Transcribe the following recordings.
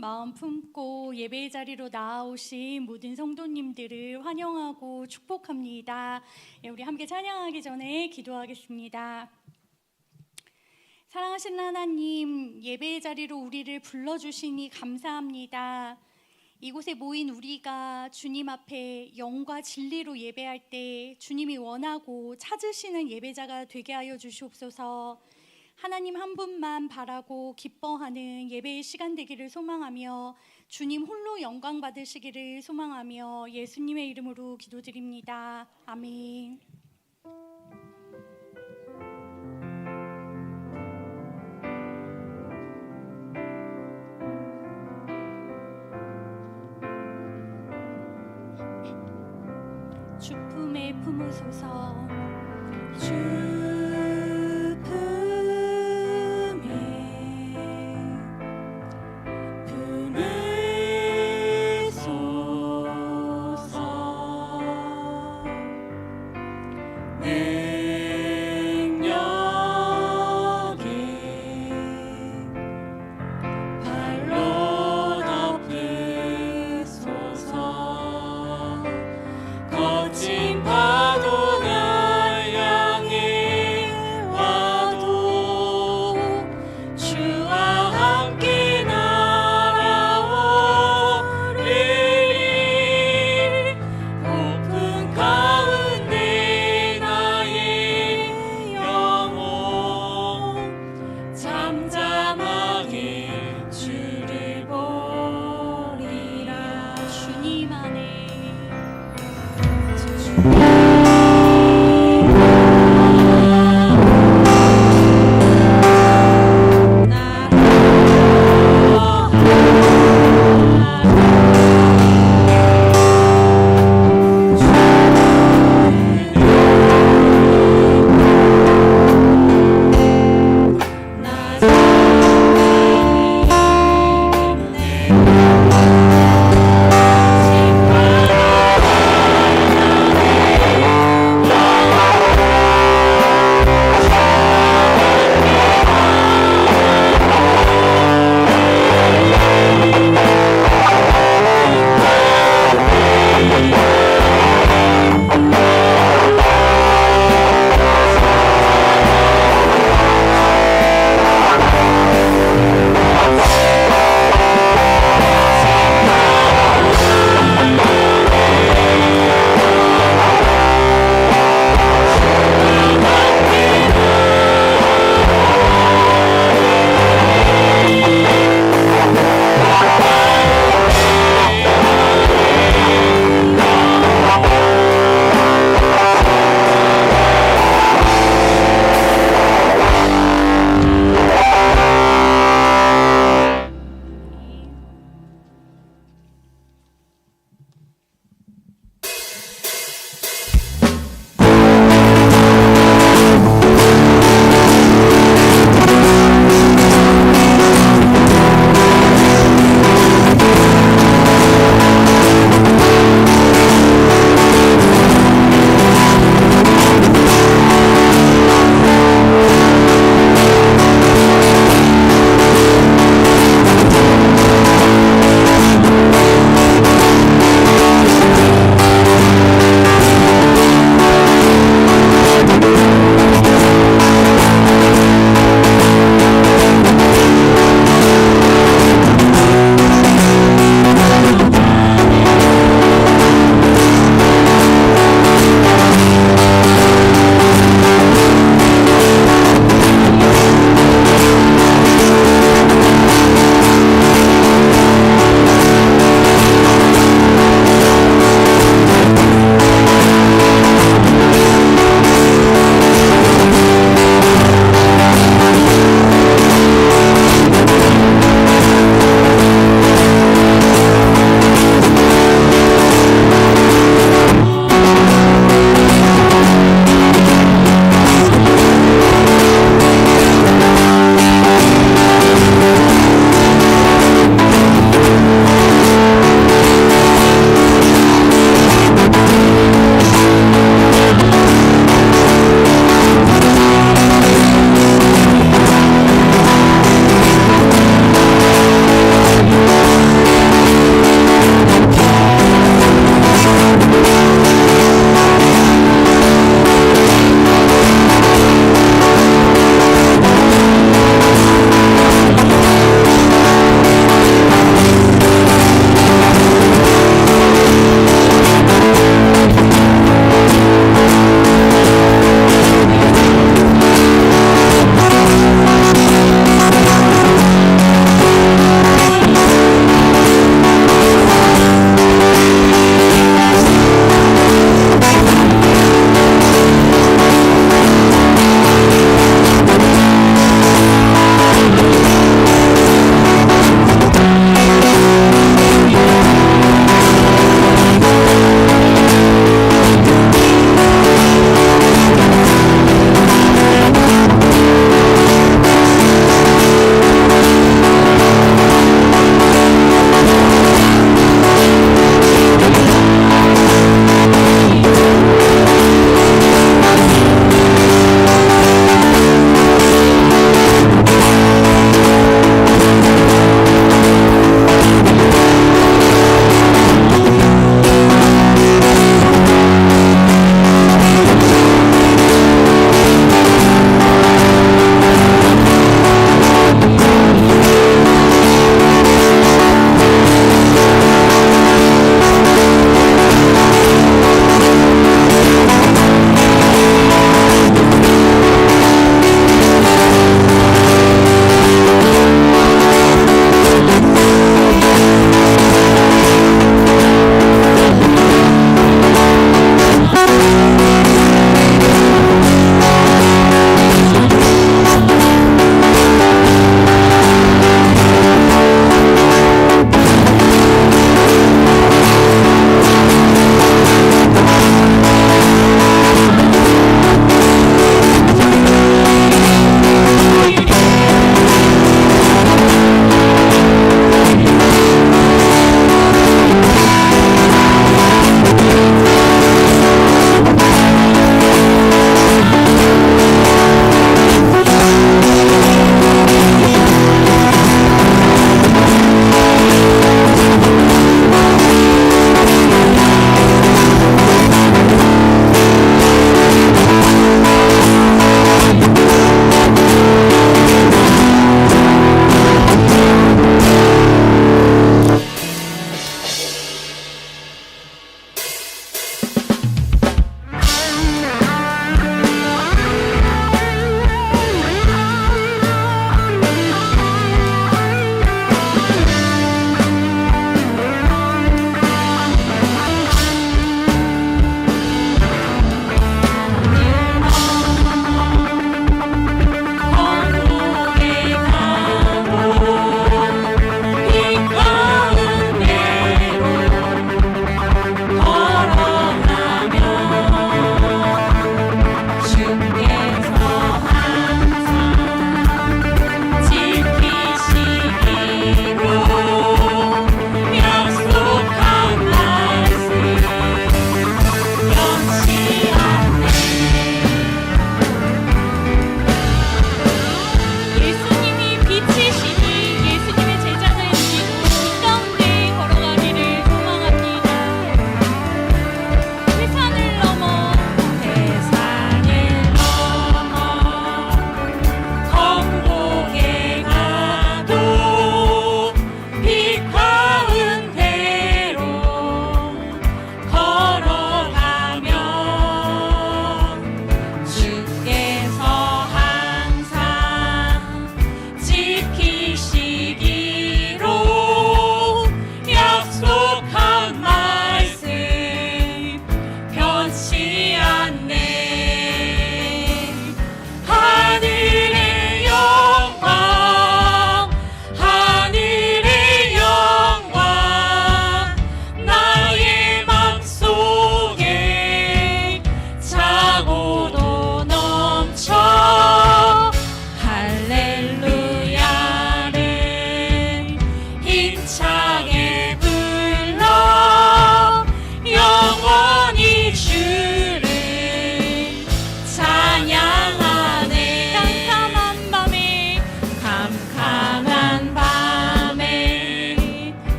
마음 품고 예배의 자리로 나아오신 모든 성도님들을 환영하고 축복합니다. 우리 함께 찬양하기 전에 기도하겠습니다. 사랑하신 하나님, 예배의 자리로 우리를 불러주시니 감사합니다. 이곳에 모인 우리가 주님 앞에 영과 진리로 예배할 때 주님이 원하고 찾으시는 예배자가 되게 하여 주시옵소서. 하나님 한 분만 바라고 기뻐하는 예배의 시간 되기를 소망하며 주님 홀로 영광 받으시기를 소망하며 예수님의 이름으로 기도드립니다. 아멘. 주 품에 품으소서. 거친 파도 날 향해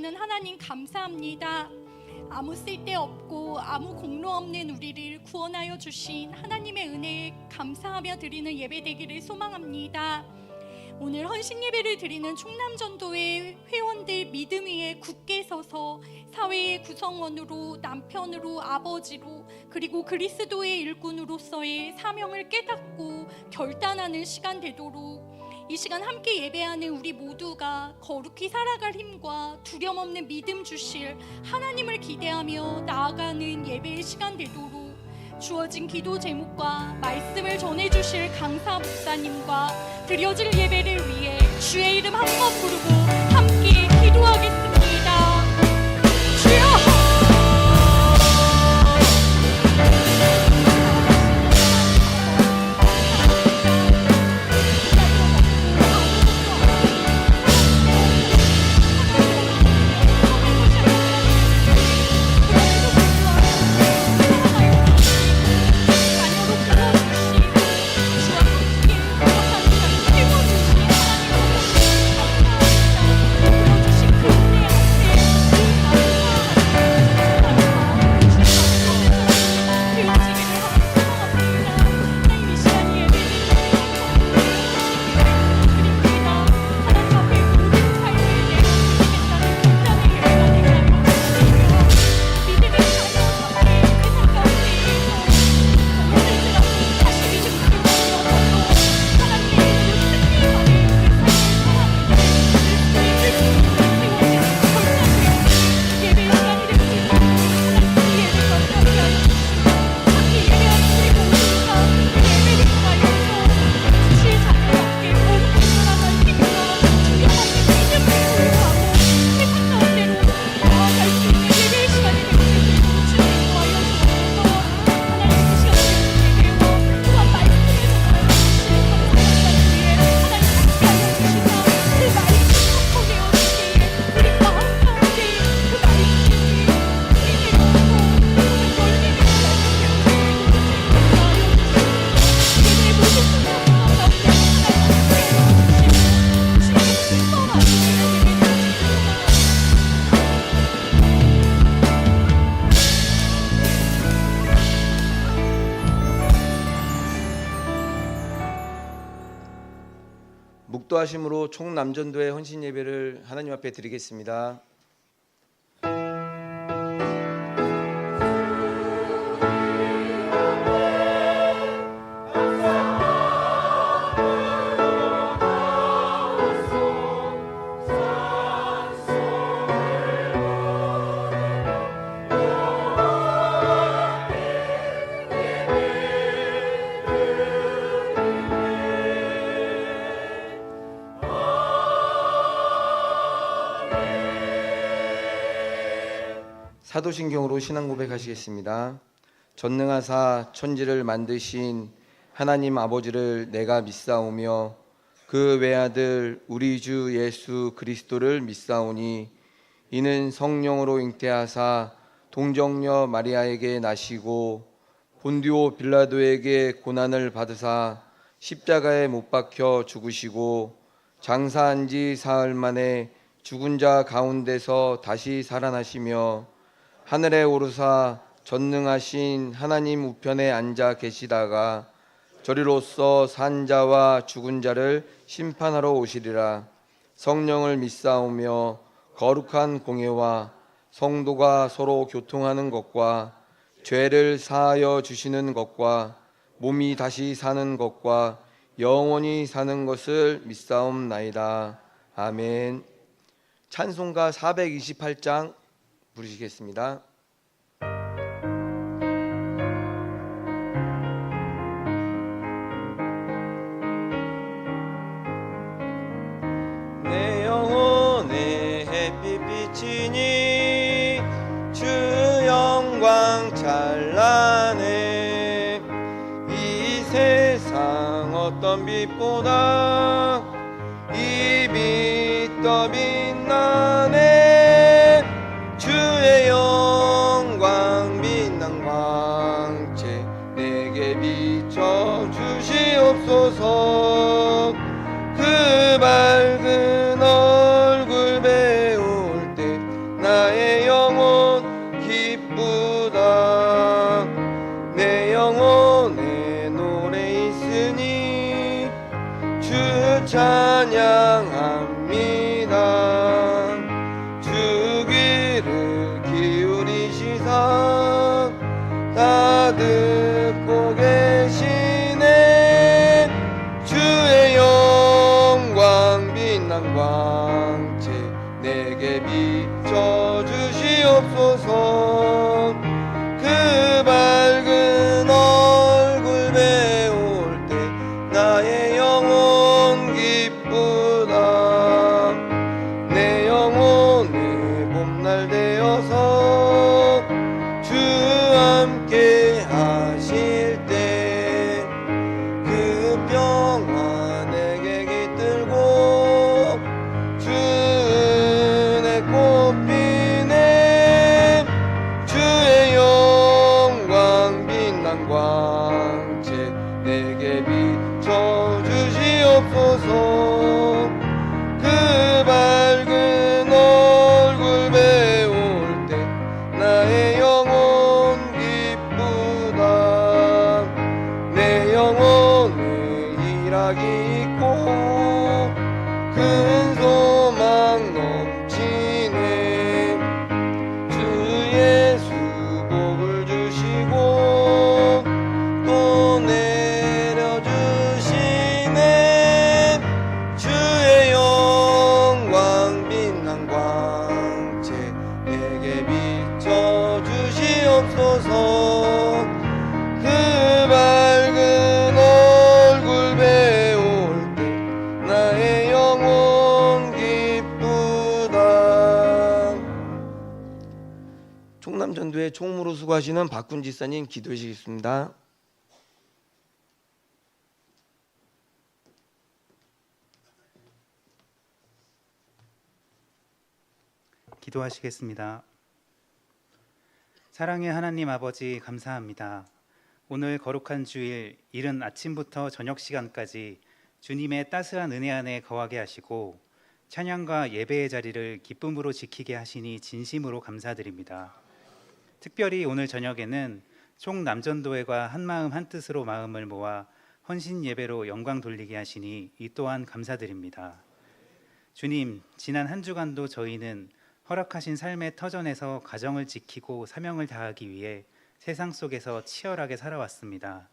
주시는 하나님 감사합니다. 아무 쓸데없고 아무 공로 없는 우리를 구원하여 주신 하나님의 은혜에 감사하며 드리는 예배 되기를 소망합니다. 오늘 헌신 예배를 드리는 충남전도회 회원들 믿음 위에 굳게 서서 사회의 구성원으로, 남편으로, 아버지로, 그리고 그리스도의 일꾼으로서의 사명을 깨닫고 결단하는 시간 되도록 이 시간 함께 예배하는 우리 모두가 거룩히 살아갈 힘과 두려움 없는 믿음 주실 하나님을 기대하며 나아가는 예배의 시간 되도록 주어진 기도 제목과 말씀을 전해주실 강사 목사님과 드려질 예배를 위해 주의 이름 한 번 부르고 함께 기도하겠습니다. 주여! 묵도하심으로 총남전도의 헌신 예배를 하나님 앞에 드리겠습니다. 사도신경으로 신앙 고백하시겠습니다. 전능하사 천지를 만드신 하나님 아버지를 내가 믿사오며 그 외아들 우리 주 예수 그리스도를 믿사오니 이는 성령으로 잉태하사 동정녀 마리아에게 나시고 본디오 빌라도에게 고난을 받으사 십자가에 못 박혀 죽으시고 장사한 지 사흘 만에 죽은 자 가운데서 다시 살아나시며 하늘에 오르사 전능하신 하나님 우편에 앉아 계시다가 저리로서 산 자와 죽은 자를 심판하러 오시리라. 성령을 믿사오며 거룩한 공예와 성도가 서로 교통하는 것과 죄를 사하여 주시는 것과 몸이 다시 사는 것과 영원히 사는 것을 믿사옵나이다. 아멘. 찬송가 428장 부르시겠습니다. 내 영혼의 햇빛 비치니 주 영광 찬란해. 이 세상 어떤 빛보다 이 빛 더 빛나네. 주의 영광 빛난 광채 내게 비춰 주시옵소서. 그 밝은 얼굴 배울 때 다 듣고 계시네. 주의 영광 빛난 광채 내게 비춰 주시옵소서. 그 밝은 얼굴 배울 때 나의 영혼 기쁘다. 내 영혼의 봄날 되어서 주 함께 하실 때 그 평화 내게 깃들고 주 은혜 꽃피네. 주의 영광 빛난 광채 내게 비춰 주시옵소서. 그 밝은 얼굴 배울 때 나의 영혼 기쁘다. 내 영혼에 희락이 있고 큰 소망 넘치네. 주 예수 복을 주시고 또 내려주시네. 주의 영광 빛난 광채 내게 비춰 주시옵소서. 그 밝은 얼굴 배울 때 나의 영혼 기쁘다. 충남전도회 총무로 수고하시는 박군 지사님 기도해 주시겠습니다. 기도하시겠습니다. 사랑의 하나님 아버지, 감사합니다. 오늘 거룩한 주일 이른 아침부터 저녁 시간까지 주님의 따스한 은혜 안에 거하게 하시고 찬양과 예배의 자리를 기쁨으로 지키게 하시니 진심으로 감사드립니다. 특별히 오늘 저녁에는 총남전도회가 한마음 한뜻으로 마음을 모아 헌신 예배로 영광 돌리게 하시니 이 또한 감사드립니다. 주님, 지난 한 주간도 저희는 허락하신 삶의 터전에서 가정을 지키고 사명을 다하기 위해 세상 속에서 치열하게 살아왔습니다.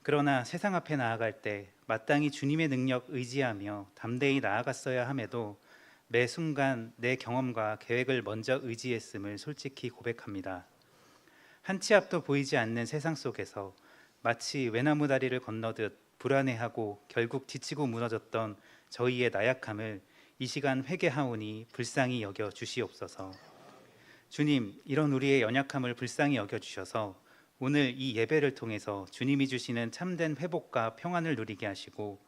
그러나 세상 앞에 나아갈 때 마땅히 주님의 능력 의지하며 담대히 나아갔어야 함에도 매 순간 내 경험과 계획을 먼저 의지했음을 솔직히 고백합니다. 한 치 앞도 보이지 않는 세상 속에서 마치 외나무 다리를 건너듯 불안해하고 결국 지치고 무너졌던 저희의 나약함을 이 시간 회개하오니 불쌍히 여겨 주시옵소서. 주님, 이런 우리의 연약함을 불쌍히 여겨 주셔서 오늘 이 예배를 통해서 주님이 주시는 참된 회복과 평안을 누리게 하시고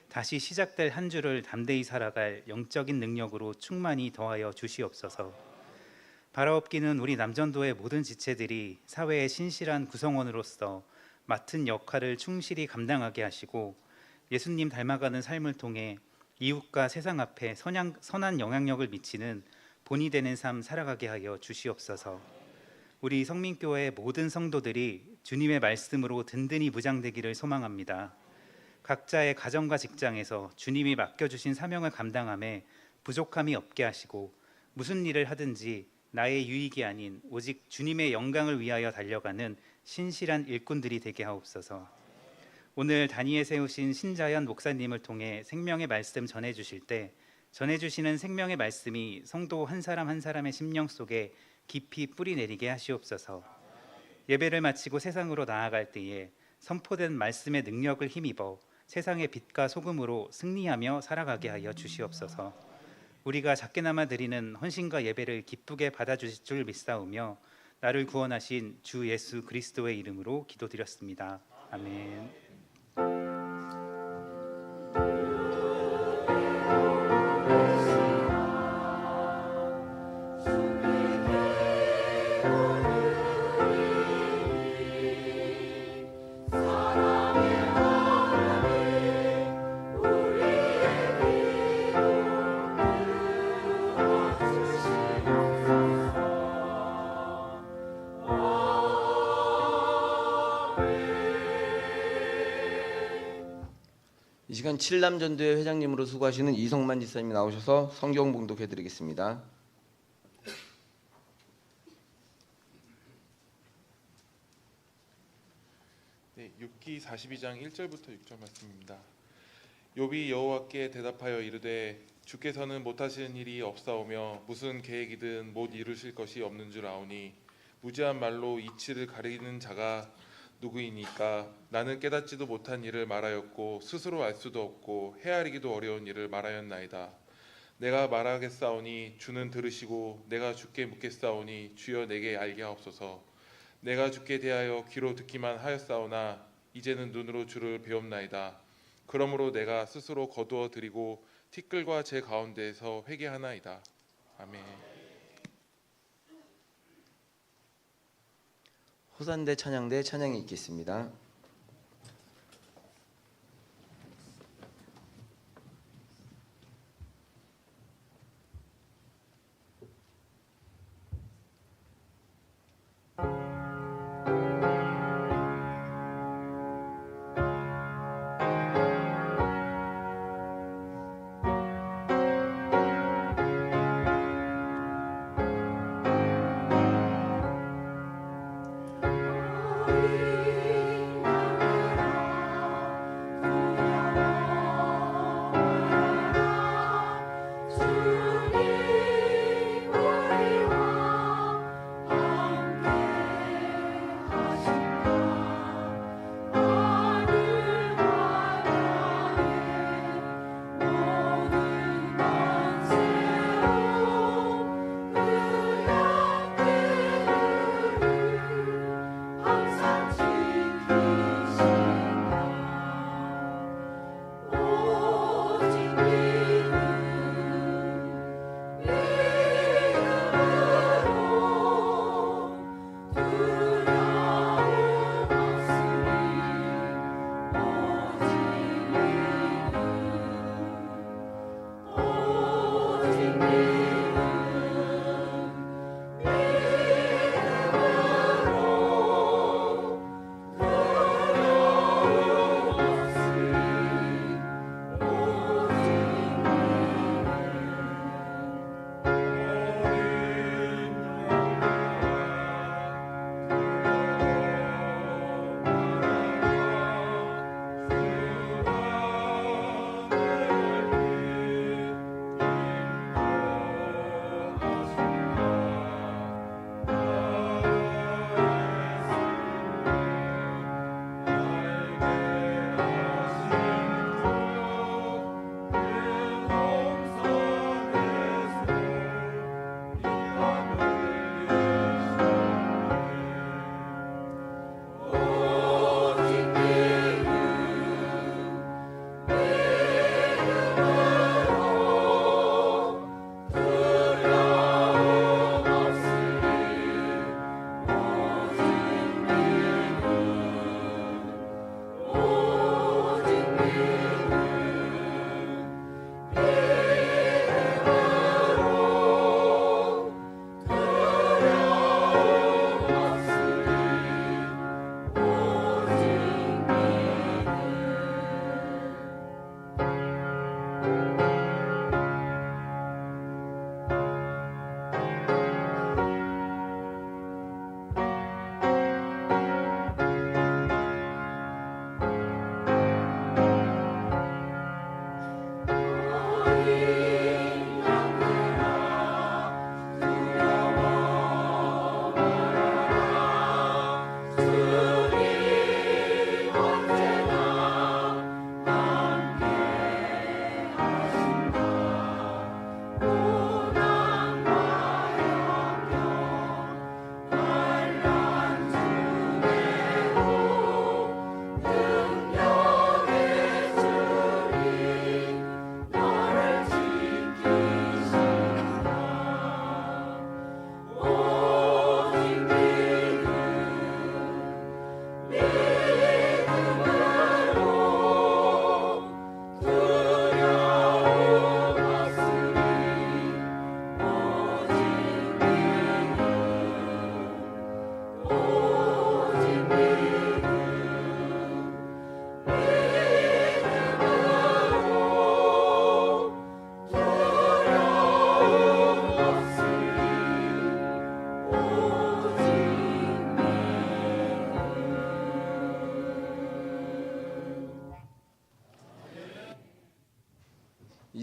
다시 시작될 한 주를 담대히 살아갈 영적인 능력으로 충만히 더하여 주시옵소서. 바라옵기는 우리 남전도의 모든 지체들이 사회의 신실한 구성원으로서 맡은 역할을 충실히 감당하게 하시고 예수님 닮아가는 삶을 통해 이웃과 세상 앞에 선한 영향력을 미치는 본이 되는 삶 살아가게 하여 주시옵소서. 우리 성민교회 모든 성도들이 주님의 말씀으로 든든히 무장되기를 소망합니다. 각자의 가정과 직장에서 주님이 맡겨주신 사명을 감당함에 부족함이 없게 하시고 무슨 일을 하든지 나의 유익이 아닌 오직 주님의 영광을 위하여 달려가는 신실한 일꾼들이 되게 하옵소서. 오늘 단위에 세우신 신자연 목사님을 통해 생명의 말씀 전해주실 때 전해주시는 생명의 말씀이 성도 한 사람 한 사람의 심령 속에 깊이 뿌리 내리게 하시옵소서. 예배를 마치고 세상으로 나아갈 때에 선포된 말씀의 능력을 힘입어 세상의 빛과 소금으로 승리하며 살아가게 하여 주시옵소서. 우리가 작게나마 드리는 헌신과 예배를 기쁘게 받아주실 줄 믿사오며 나를 구원하신 주 예수 그리스도의 이름으로 기도드렸습니다. 아멘. 이 시간 칠남전도회 회장님으로 수고하시는 이성만 지사님이 나오셔서 성경 봉독해 드리겠습니다. 네, 욥기 42장 1절부터 6절 말씀입니다. 욥이 여호와께 대답하여 이르되 주께서는 못하시는 일이 없사오며 무슨 계획이든 못 이루실 것이 없는 줄 아오니 무지한 말로 이치를 가리는 자가 누구이니까 나는 깨닫지도 못한 일을 말하였고 스스로 알 수도 없고 헤아리기도 어려운 일을 말하였나이다. 내가 말하겠사오니 주는 들으시고 내가 주께 묻겠사오니 주여 내게 알게 하옵소서. 내가 주께 대하여 귀로 듣기만 하였사오나 이제는 눈으로 주를 배옵나이다. 그러므로 내가 스스로 거두어 드리고 티끌과 제 가운데에서 회개하나이다. 아멘. 호산대 찬양대 찬양이 있겠습니다.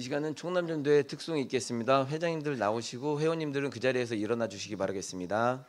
이 시간은 충남전도회 특송이 있겠습니다. 회장님들 나오시고 회원님들은 그 자리에서 일어나 주시기 바라겠습니다.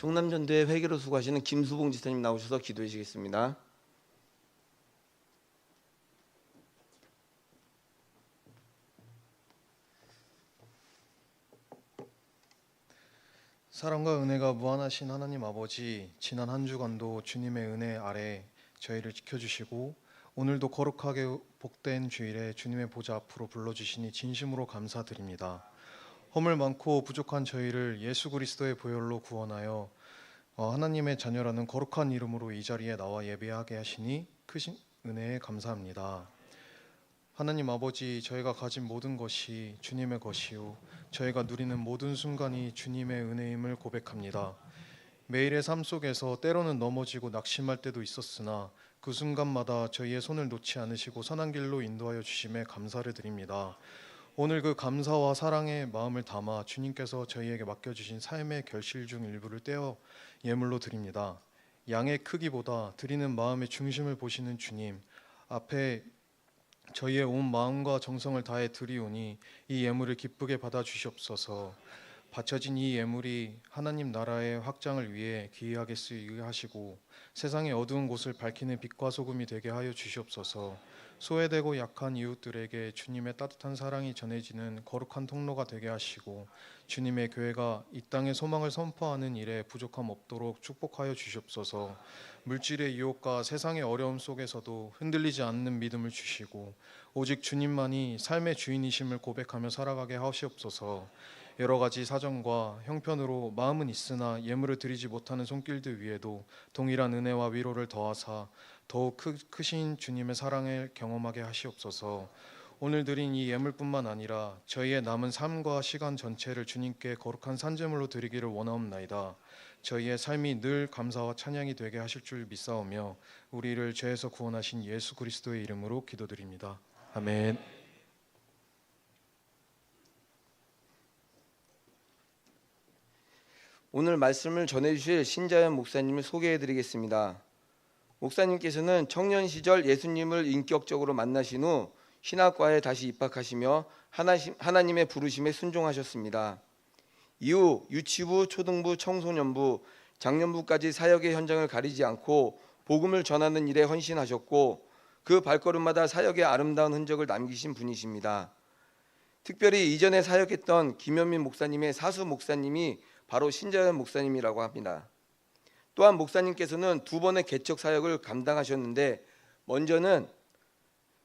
충남전도회 회계로 수고하시는 김수봉 지사님 나오셔서 기도해 주시겠습니다. 사랑과 은혜가 무한하신 하나님 아버지, 지난 한 주간도 주님의 은혜 아래 저희를 지켜주시고 오늘도 거룩하게 복된 주일에 주님의 보좌 앞으로 불러주시니 진심으로 감사드립니다. 허물 많고 부족한 저희를 예수 그리스도의 보혈로 구원하여 하나님의 자녀라는 거룩한 이름으로 이 자리에 나와 예배하게 하시니 크신 은혜에 감사합니다. 하나님 아버지, 저희가 가진 모든 것이 주님의 것이요 저희가 누리는 모든 순간이 주님의 은혜임을 고백합니다. 매일의 삶 속에서 때로는 넘어지고 낙심할 때도 있었으나 그 순간마다 저희의 손을 놓지 않으시고 선한 길로 인도하여 주심에 감사를 드립니다. 오늘 그 감사와 사랑의 마음을 담아 주님께서 저희에게 맡겨주신 삶의 결실 중 일부를 떼어 예물로 드립니다. 양의 크기보다 드리는 마음의 중심을 보시는 주님 앞에 저희의 온 마음과 정성을 다해 드리오니 이 예물을 기쁘게 받아 주시옵소서. 바쳐진 이 예물이 하나님 나라의 확장을 위해 귀하게 쓰이게 하시고 세상의 어두운 곳을 밝히는 빛과 소금이 되게 하여 주시옵소서. 소외되고 약한 이웃들에게 주님의 따뜻한 사랑이 전해지는 거룩한 통로가 되게 하시고 주님의 교회가 이 땅의 소망을 선포하는 일에 부족함 없도록 축복하여 주시옵소서. 물질의 유혹과 세상의 어려움 속에서도 흔들리지 않는 믿음을 주시고 오직 주님만이 삶의 주인이심을 고백하며 살아가게 하시옵소서. 여러 가지 사정과 형편으로 마음은 있으나 예물을 드리지 못하는 손길들 위에도 동일한 은혜와 위로를 더하사 더욱 크신 주님의 사랑을 경험하게 하시옵소서. 오늘 드린 이 예물뿐만 아니라 저희의 남은 삶과 시간 전체를 주님께 거룩한 산제물로 드리기를 원하옵나이다. 저희의 삶이 늘 감사와 찬양이 되게 하실 줄 믿사오며 우리를 죄에서 구원하신 예수 그리스도의 이름으로 기도드립니다. 아멘. 오늘 말씀을 전해주실 신자연 목사님을 소개해드리겠습니다. 목사님께서는 청년 시절 예수님을 인격적으로 만나신 후 신학과에 다시 입학하시며 하나님의 부르심에 순종하셨습니다. 이후 유치부, 초등부, 청소년부, 장년부까지 사역의 현장을 가리지 않고 복음을 전하는 일에 헌신하셨고 그 발걸음마다 사역의 아름다운 흔적을 남기신 분이십니다. 특별히 이전에 사역했던 김현민 목사님의 사수 목사님이 바로 신자연 목사님이라고 합니다. 또한 목사님께서는 2번의 개척 사역을 감당하셨는데 먼저는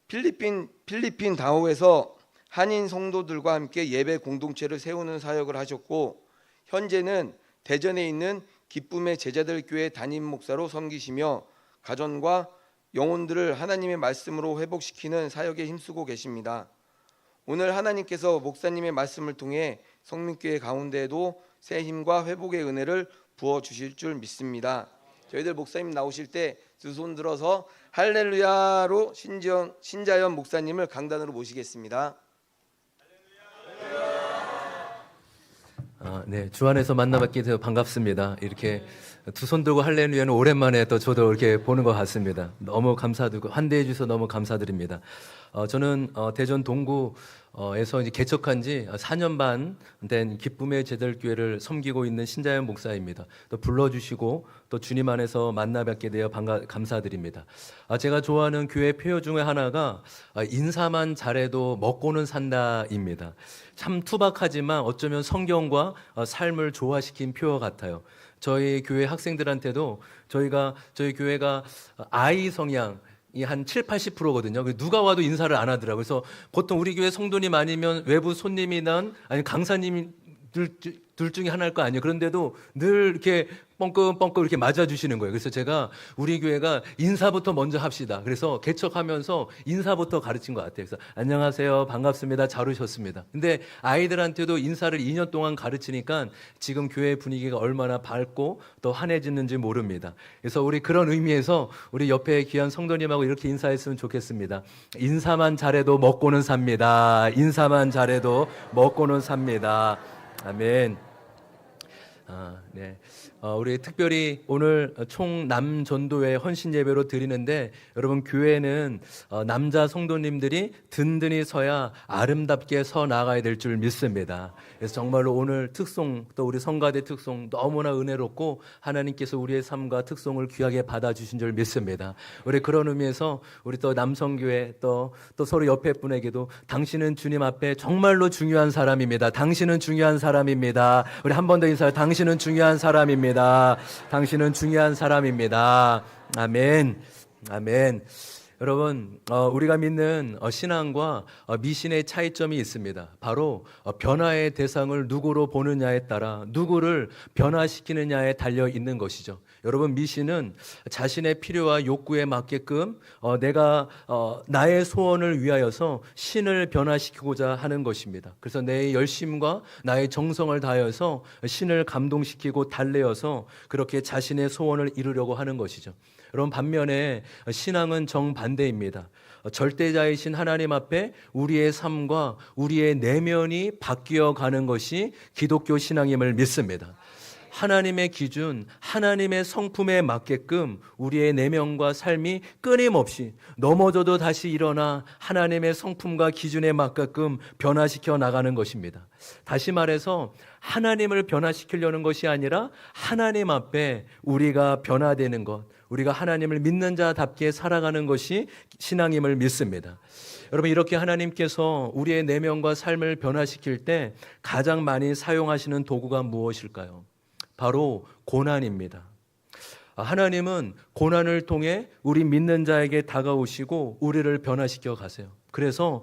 필리핀 다호에서 한인 성도들과 함께 예배 공동체를 세우는 사역을 하셨고 현재는 대전에 있는 기쁨의 제자들 교회 담임 목사로 섬기시며 가정과 영혼들을 하나님의 말씀으로 회복시키는 사역에 힘쓰고 계십니다. 오늘 하나님께서 목사님의 말씀을 통해 성민교회 가운데에도 새 힘과 회복의 은혜를 부어주실 줄 믿습니다. 저희들 목사님 나오실 때 두 손 들어서 할렐루야로 신자연 목사님을 강단으로 모시겠습니다. 네, 주 안에서 만나뵙게 되어 반갑습니다. 이렇게 두 손 들고 할렐루야는 오랜만에 또 저도 이렇게 보는 것 같습니다. 너무 감사드리고 환대해 주셔서 너무 감사드립니다. 저는 대전 동구에서 이제 개척한 지 4년 반 된 기쁨의 제자교회를 섬기고 있는 신자연 목사입니다. 또 불러주시고 또 주님 안에서 만나뵙게 되어 감사드립니다. 제가 좋아하는 교회 표어 중에 하나가 인사만 잘해도 먹고는 산다입니다. 참 투박하지만 어쩌면 성경과 삶을 조화시킨 표어 같아요. 저희 교회 학생들한테도 저희 교회가 아이 성향 한 7, 80%거든요. 누가 와도 인사를 안 하더라고요. 그래서 보통 우리 교회 성도님 아니면 외부 손님이나 아니 강사님 둘 중에 하나일 거 아니에요. 그런데도 늘 이렇게 뻥긋뻥긋 이렇게 맞아주시는 거예요. 그래서 제가 우리 교회가 인사부터 먼저 합시다. 그래서 개척하면서 인사부터 가르친 것 같아요. 그래서 안녕하세요, 반갑습니다, 잘 오셨습니다. 근데 아이들한테도 인사를 2년 동안 가르치니까 지금 교회 분위기가 얼마나 밝고 또 환해지는지 모릅니다. 그래서 우리 그런 의미에서 우리 옆에 귀한 성도님하고 이렇게 인사했으면 좋겠습니다. 인사만 잘해도 먹고는 삽니다. 인사만 잘해도 먹고는 삽니다. 아멘. 네. 우리 특별히 오늘 총남 전도회 헌신 예배로 드리는데 여러분 교회는 남자 성도님들이 든든히 서야 아름답게 서 나가야 될 줄 믿습니다. 그래서 정말로 오늘 특송 또 우리 성가대 특송 너무나 은혜롭고 하나님께서 우리의 삶과 특송을 귀하게 받아주신 줄 믿습니다. 우리 그런 의미에서 우리 또 남성교회 또 서로 옆에 분에게도 당신은 주님 앞에 정말로 중요한 사람입니다. 당신은 중요한 사람입니다. 우리 한 번 더 인사해. 당신은 중요한 사람입니다. 당신은 중요한 사람입니다. 아멘. 아멘. 여러분, 우리가 믿는 신앙과 미신의 차이점이 있습니다. 바로 변화의 대상을 누구로 보느냐에 따라 누구를 변화시키느냐에 달려 있는 것이죠. 여러분, 미신은 자신의 필요와 욕구에 맞게끔 내가 나의 소원을 위하여서 신을 변화시키고자 하는 것입니다. 그래서 내 열심과 나의 정성을 다하여서 신을 감동시키고 달래어서 그렇게 자신의 소원을 이루려고 하는 것이죠. 여러분, 반면에 신앙은 정반대입니다. 절대자이신 하나님 앞에 우리의 삶과 우리의 내면이 바뀌어 가는 것이 기독교 신앙임을 믿습니다. 하나님의 기준, 하나님의 성품에 맞게끔 우리의 내면과 삶이 끊임없이 넘어져도 다시 일어나 하나님의 성품과 기준에 맞게끔 변화시켜 나가는 것입니다. 다시 말해서 하나님을 변화시키려는 것이 아니라 하나님 앞에 우리가 변화되는 것, 우리가 하나님을 믿는 자답게 살아가는 것이 신앙임을 믿습니다. 여러분, 이렇게 하나님께서 우리의 내면과 삶을 변화시킬 때 가장 많이 사용하시는 도구가 무엇일까요? 바로 고난입니다. 하나님은 고난을 통해 우리 믿는 자에게 다가오시고 우리를 변화시켜 가세요. 그래서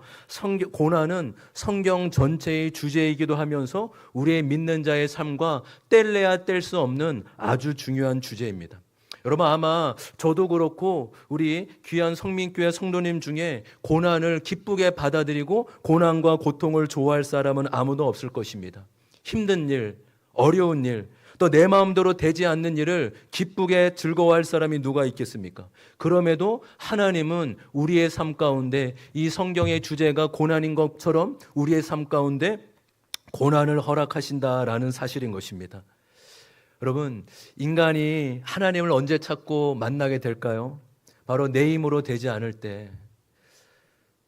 고난은 성경 전체의 주제이기도 하면서 우리의 믿는 자의 삶과 뗄래야 뗄 수 없는 아주 중요한 주제입니다. 여러분, 아마 저도 그렇고 우리 귀한 성민교회 성도님 중에 고난을 기쁘게 받아들이고 고난과 고통을 좋아할 사람은 아무도 없을 것입니다. 힘든 일, 어려운 일, 또 내 마음대로 되지 않는 일을 기쁘게 즐거워할 사람이 누가 있겠습니까? 그럼에도 하나님은 우리의 삶 가운데 이 성경의 주제가 고난인 것처럼 우리의 삶 가운데 고난을 허락하신다라는 사실인 것입니다. 여러분, 인간이 하나님을 언제 찾고 만나게 될까요? 바로 내 힘으로 되지 않을 때,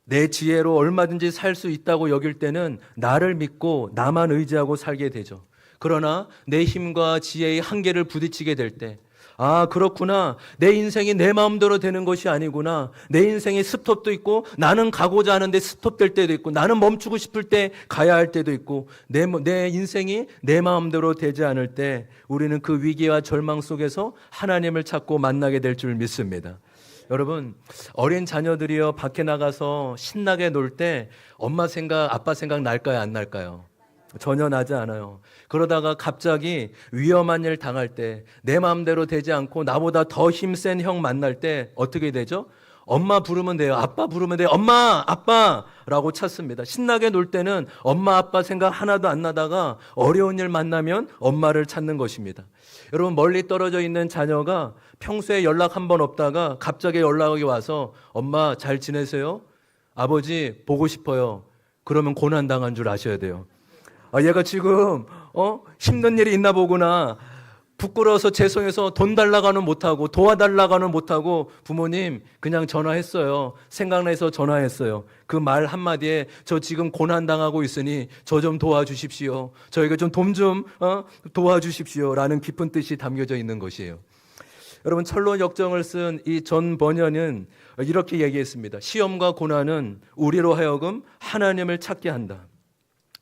내 지혜로 얼마든지 살 수 있다고 여길 때는 나를 믿고 나만 의지하고 살게 되죠. 그러나 내 힘과 지혜의 한계를 부딪히게 될 때, 아, 그렇구나. 내 인생이 내 마음대로 되는 것이 아니구나. 내 인생에 스톱도 있고, 나는 가고자 하는데 스톱될 때도 있고, 나는 멈추고 싶을 때 가야 할 때도 있고, 내 인생이 내 마음대로 되지 않을 때 우리는 그 위기와 절망 속에서 하나님을 찾고 만나게 될 줄 믿습니다. 여러분, 어린 자녀들이요 밖에 나가서 신나게 놀 때 엄마 생각, 아빠 생각 날까요, 안 날까요? 전혀 나지 않아요. 그러다가 갑자기 위험한 일 당할 때, 내 마음대로 되지 않고 나보다 더 힘센 형 만날 때 어떻게 되죠? 엄마 부르면 돼요. 아빠 부르면 돼요. 엄마, 아빠! 라고 찾습니다. 신나게 놀 때는 엄마, 아빠 생각 하나도 안 나다가 어려운 일 만나면 엄마를 찾는 것입니다. 여러분, 멀리 떨어져 있는 자녀가 평소에 연락 한 번 없다가 갑자기 연락이 와서 엄마 잘 지내세요? 아버지 보고 싶어요. 그러면 고난당한 줄 아셔야 돼요. 얘가 지금 힘든 일이 있나 보구나. 부끄러워서 죄송해서 돈 달라고는 못하고 도와달라고는 못하고 부모님 그냥 전화했어요. 생각나서 전화했어요. 그 말 한마디에 저 지금 고난당하고 있으니 저 좀 도와주십시오. 저에게 좀 돈 좀 도와주십시오. 라는 깊은 뜻이 담겨져 있는 것이에요. 여러분, 철로 역정을 쓴 이 전 번연은 이렇게 얘기했습니다. 시험과 고난은 우리로 하여금 하나님을 찾게 한다.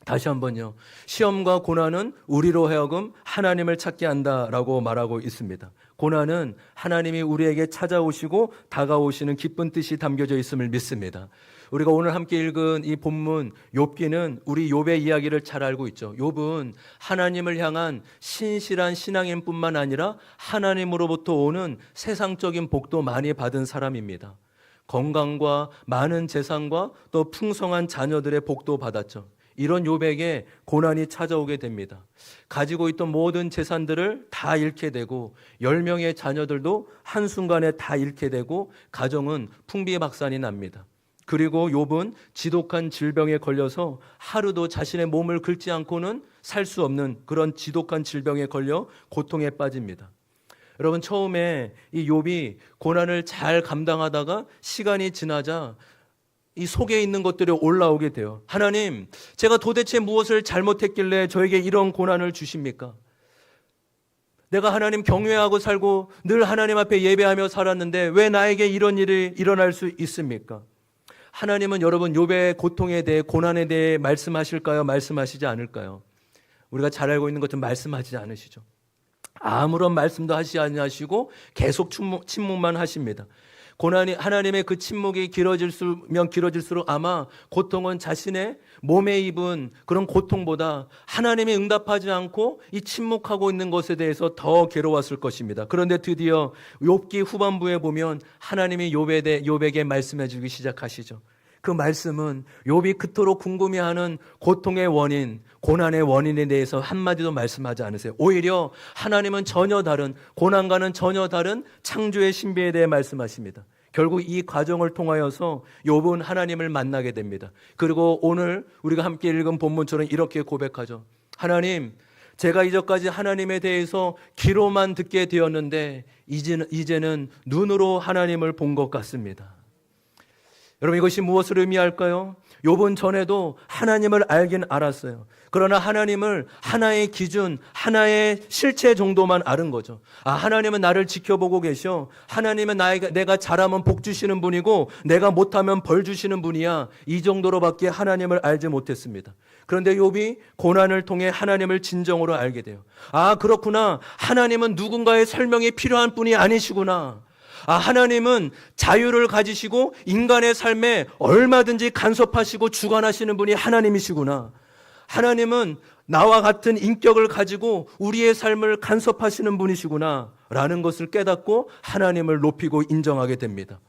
다시 한번요. 시험과 고난은 우리로 하여금 하나님을 찾게 한다라고 말하고 있습니다. 고난은 하나님이 우리에게 찾아오시고 다가오시는 기쁜 뜻이 담겨져 있음을 믿습니다. 우리가 오늘 함께 읽은 이 본문 욥기는 우리 욥의 이야기를 잘 알고 있죠. 욥은 하나님을 향한 신실한 신앙인 뿐만 아니라 하나님으로부터 오는 세상적인 복도 많이 받은 사람입니다. 건강과 많은 재산과 또 풍성한 자녀들의 복도 받았죠. 이런 욥에게 고난이 찾아오게 됩니다. 가지고 있던 모든 재산들을 다 잃게 되고 10명의 자녀들도 한순간에 다 잃게 되고 가정은 풍비박산이 납니다. 그리고 욥은 지독한 질병에 걸려서 하루도 자신의 몸을 긁지 않고는 살 수 없는 그런 지독한 질병에 걸려 고통에 빠집니다. 여러분, 처음에 이 욥이 고난을 잘 감당하다가 시간이 지나자 이 속에 있는 것들이 올라오게 돼요. 하나님, 제가 도대체 무엇을 잘못했길래 저에게 이런 고난을 주십니까? 내가 하나님 경외하고 살고 늘 하나님 앞에 예배하며 살았는데 왜 나에게 이런 일이 일어날 수 있습니까? 하나님은 여러분 욥의 고통에 대해, 고난에 대해 말씀하실까요? 말씀하시지 않을까요? 우리가 잘 알고 있는 것좀 말씀하지 않으시죠. 아무런 말씀도 하시지 않으시고 계속 침묵만 하십니다. 하나님의 그 침묵이 길어질수록 아마 고통은 자신의 몸에 입은 그런 고통보다 하나님이 응답하지 않고 이 침묵하고 있는 것에 대해서 더 괴로웠을 것입니다. 그런데 드디어 욥기 후반부에 보면 하나님이 욥에게 말씀해 주기 시작하시죠. 그 말씀은 욥이 그토록 궁금해하는 고통의 원인, 고난의 원인에 대해서 한마디도 말씀하지 않으세요. 오히려 하나님은 전혀 다른, 고난과는 전혀 다른 창조의 신비에 대해 말씀하십니다. 결국 이 과정을 통하여서 욥은 하나님을 만나게 됩니다. 그리고 오늘 우리가 함께 읽은 본문처럼 이렇게 고백하죠. 하나님, 제가 이전까지 하나님에 대해서 귀로만 듣게 되었는데 이제는 눈으로 하나님을 본 것 같습니다. 여러분, 이것이 무엇을 의미할까요? 욥은 전에도 하나님을 알긴 알았어요. 그러나 하나님을 하나의 기준, 하나의 실체 정도만 아는 거죠. 하나님은 나를 지켜보고 계셔. 하나님은 내가 잘하면 복 주시는 분이고 내가 못하면 벌 주시는 분이야. 이 정도로밖에 하나님을 알지 못했습니다. 그런데 욥이 고난을 통해 하나님을 진정으로 알게 돼요. 그렇구나. 하나님은 누군가의 설명이 필요한 분이 아니시구나. 하나님은 자유를 가지시고 인간의 삶에 얼마든지 간섭하시고 주관하시는 분이 하나님이시구나. 하나님은 나와 같은 인격을 가지고 우리의 삶을 간섭하시는 분이시구나 라는 것을 깨닫고 하나님을 높이고 인정하게 됩니다.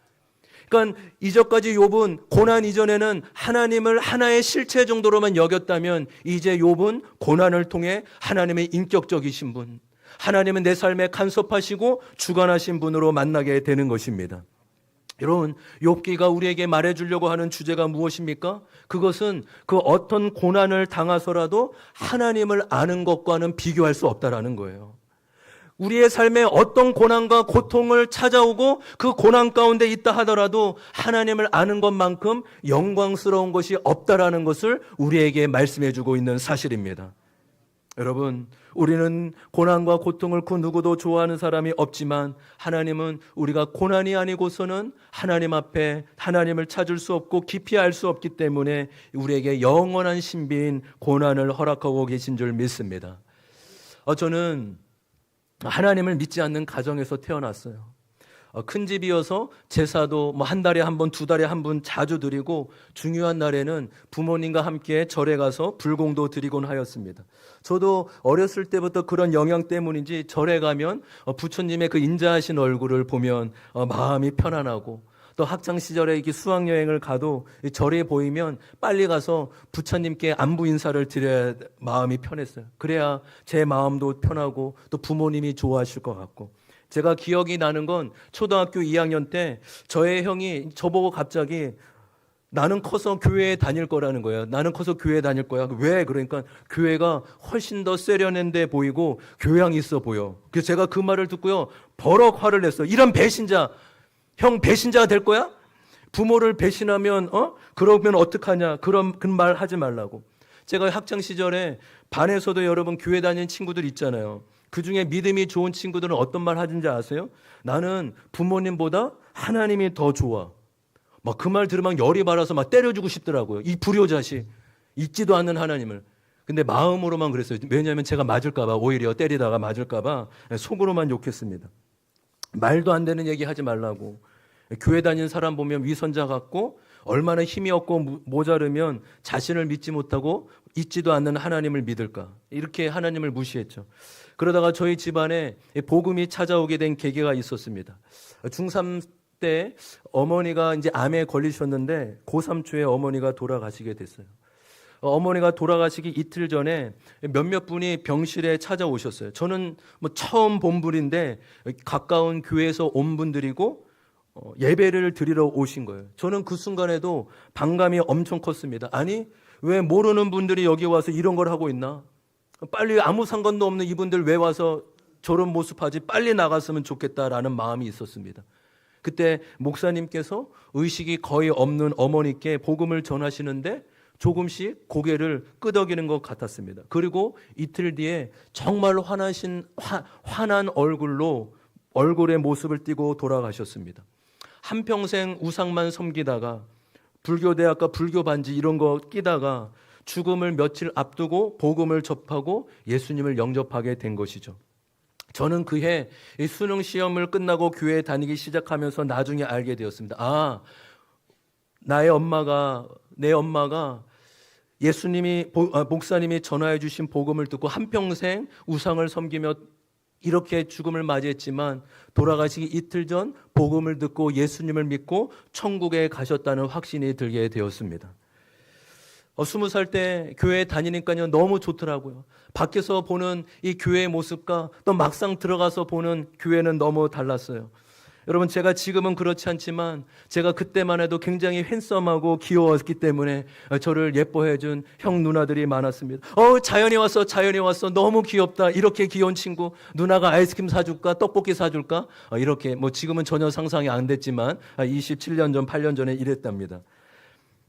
그러니까 이전까지 욥은 고난 이전에는 하나님을 하나의 실체 정도로만 여겼다면 이제 욥은 고난을 통해 하나님의 인격적이신 분, 하나님은 내 삶에 간섭하시고 주관하신 분으로 만나게 되는 것입니다. 여러분, 욥기가 우리에게 말해주려고 하는 주제가 무엇입니까? 그것은 그 어떤 고난을 당하서라도 하나님을 아는 것과는 비교할 수 없다라는 거예요. 우리의 삶에 어떤 고난과 고통을 찾아오고 그 고난 가운데 있다 하더라도 하나님을 아는 것만큼 영광스러운 것이 없다라는 것을 우리에게 말씀해주고 있는 사실입니다. 여러분, 우리는 고난과 고통을 그 누구도 좋아하는 사람이 없지만 하나님은 우리가 고난이 아니고서는 하나님 앞에 하나님을 찾을 수 없고 깊이 알 수 없기 때문에 우리에게 영원한 신비인 고난을 허락하고 계신 줄 믿습니다. 저는 하나님을 믿지 않는 가정에서 태어났어요. 큰 집이어서 제사도 한 달에 한 번, 두 달에 한 번 자주 드리고 중요한 날에는 부모님과 함께 절에 가서 불공도 드리곤 하였습니다. 저도 어렸을 때부터 그런 영향 때문인지 절에 가면 부처님의 그 인자하신 얼굴을 보면 마음이 편안하고, 또 학창 시절에 이렇게 수학여행을 가도 절에 보이면 빨리 가서 부처님께 안부 인사를 드려야 마음이 편했어요. 그래야 제 마음도 편하고 또 부모님이 좋아하실 것 같고. 제가 기억이 나는 건 초등학교 2학년 때 저의 형이 저보고 갑자기 나는 커서 교회에 다닐 거라는 거예요. 나는 커서 교회에 다닐 거야. 왜? 그러니까 교회가 훨씬 더 세련된데 보이고 교양이 있어 보여. 그래서 제가 그 말을 듣고요, 버럭 화를 냈어요. 이런 배신자, 형 배신자가 될 거야? 부모를 배신하면 그러면 어떡하냐? 그런 말 하지 말라고. 제가 학창 시절에 반에서도 여러분 교회 다니는 친구들 있잖아요. 그 중에 믿음이 좋은 친구들은 어떤 말 하는지 아세요? 나는 부모님보다 하나님이 더 좋아. 막 그 말 들으면 열이 받아서 막 때려주고 싶더라고요. 이 불효자식, 있지도 않는 하나님을. 근데 마음으로만 그랬어요. 왜냐하면 제가 맞을까봐, 오히려 때리다가 맞을까봐 속으로만 욕했습니다. 말도 안 되는 얘기 하지 말라고. 교회 다니는 사람 보면 위선자 같고 얼마나 힘이 없고 모자르면 자신을 믿지 못하고 있지도 않는 하나님을 믿을까. 이렇게 하나님을 무시했죠. 그러다가 저희 집안에 복음이 찾아오게 된 계기가 있었습니다. 중3 때 어머니가 이제 암에 걸리셨는데 고3 초에 어머니가 돌아가시게 됐어요. 어머니가 돌아가시기 이틀 전에 몇몇 분이 병실에 찾아오셨어요. 저는 처음 본 분인데 가까운 교회에서 온 분들이고 예배를 드리러 오신 거예요. 저는 그 순간에도 반감이 엄청 컸습니다. 아니, 왜 모르는 분들이 여기 와서 이런 걸 하고 있나? 빨리 아무 상관도 없는 이분들 왜 와서 저런 모습하지? 빨리 나갔으면 좋겠다라는 마음이 있었습니다. 그때 목사님께서 의식이 거의 없는 어머니께 복음을 전하시는데 조금씩 고개를 끄덕이는 것 같았습니다. 그리고 이틀 뒤에 정말 환한 얼굴의 모습을 띠고 돌아가셨습니다. 한평생 우상만 섬기다가 불교대학과 불교 반지 이런 거 끼다가 죽음을 며칠 앞두고 복음을 접하고 예수님을 영접하게 된 것이죠. 저는 그해 이 수능 시험을 끝나고 교회 다니기 시작하면서 나중에 알게 되었습니다. 아, 내 엄마가 예수님이 목사님이 전화해 주신 복음을 듣고 한평생 우상을 섬기며 이렇게 죽음을 맞이했지만 돌아가시기 이틀 전 복음을 듣고 예수님을 믿고 천국에 가셨다는 확신이 들게 되었습니다. 20살 때 교회 다니니까요 너무 좋더라고요. 밖에서 보는 이 교회의 모습과 또 막상 들어가서 보는 교회는 너무 달랐어요. 여러분, 제가 지금은 그렇지 않지만 제가 그때만 해도 굉장히 핸섬하고 귀여웠기 때문에 저를 예뻐해 준 형 누나들이 많았습니다. 자연이 왔어 너무 귀엽다. 이렇게 귀여운 친구, 누나가 아이스크림 사줄까 떡볶이 사줄까, 이렇게 뭐 지금은 전혀 상상이 안 됐지만 27년 전 8년 전에 이랬답니다.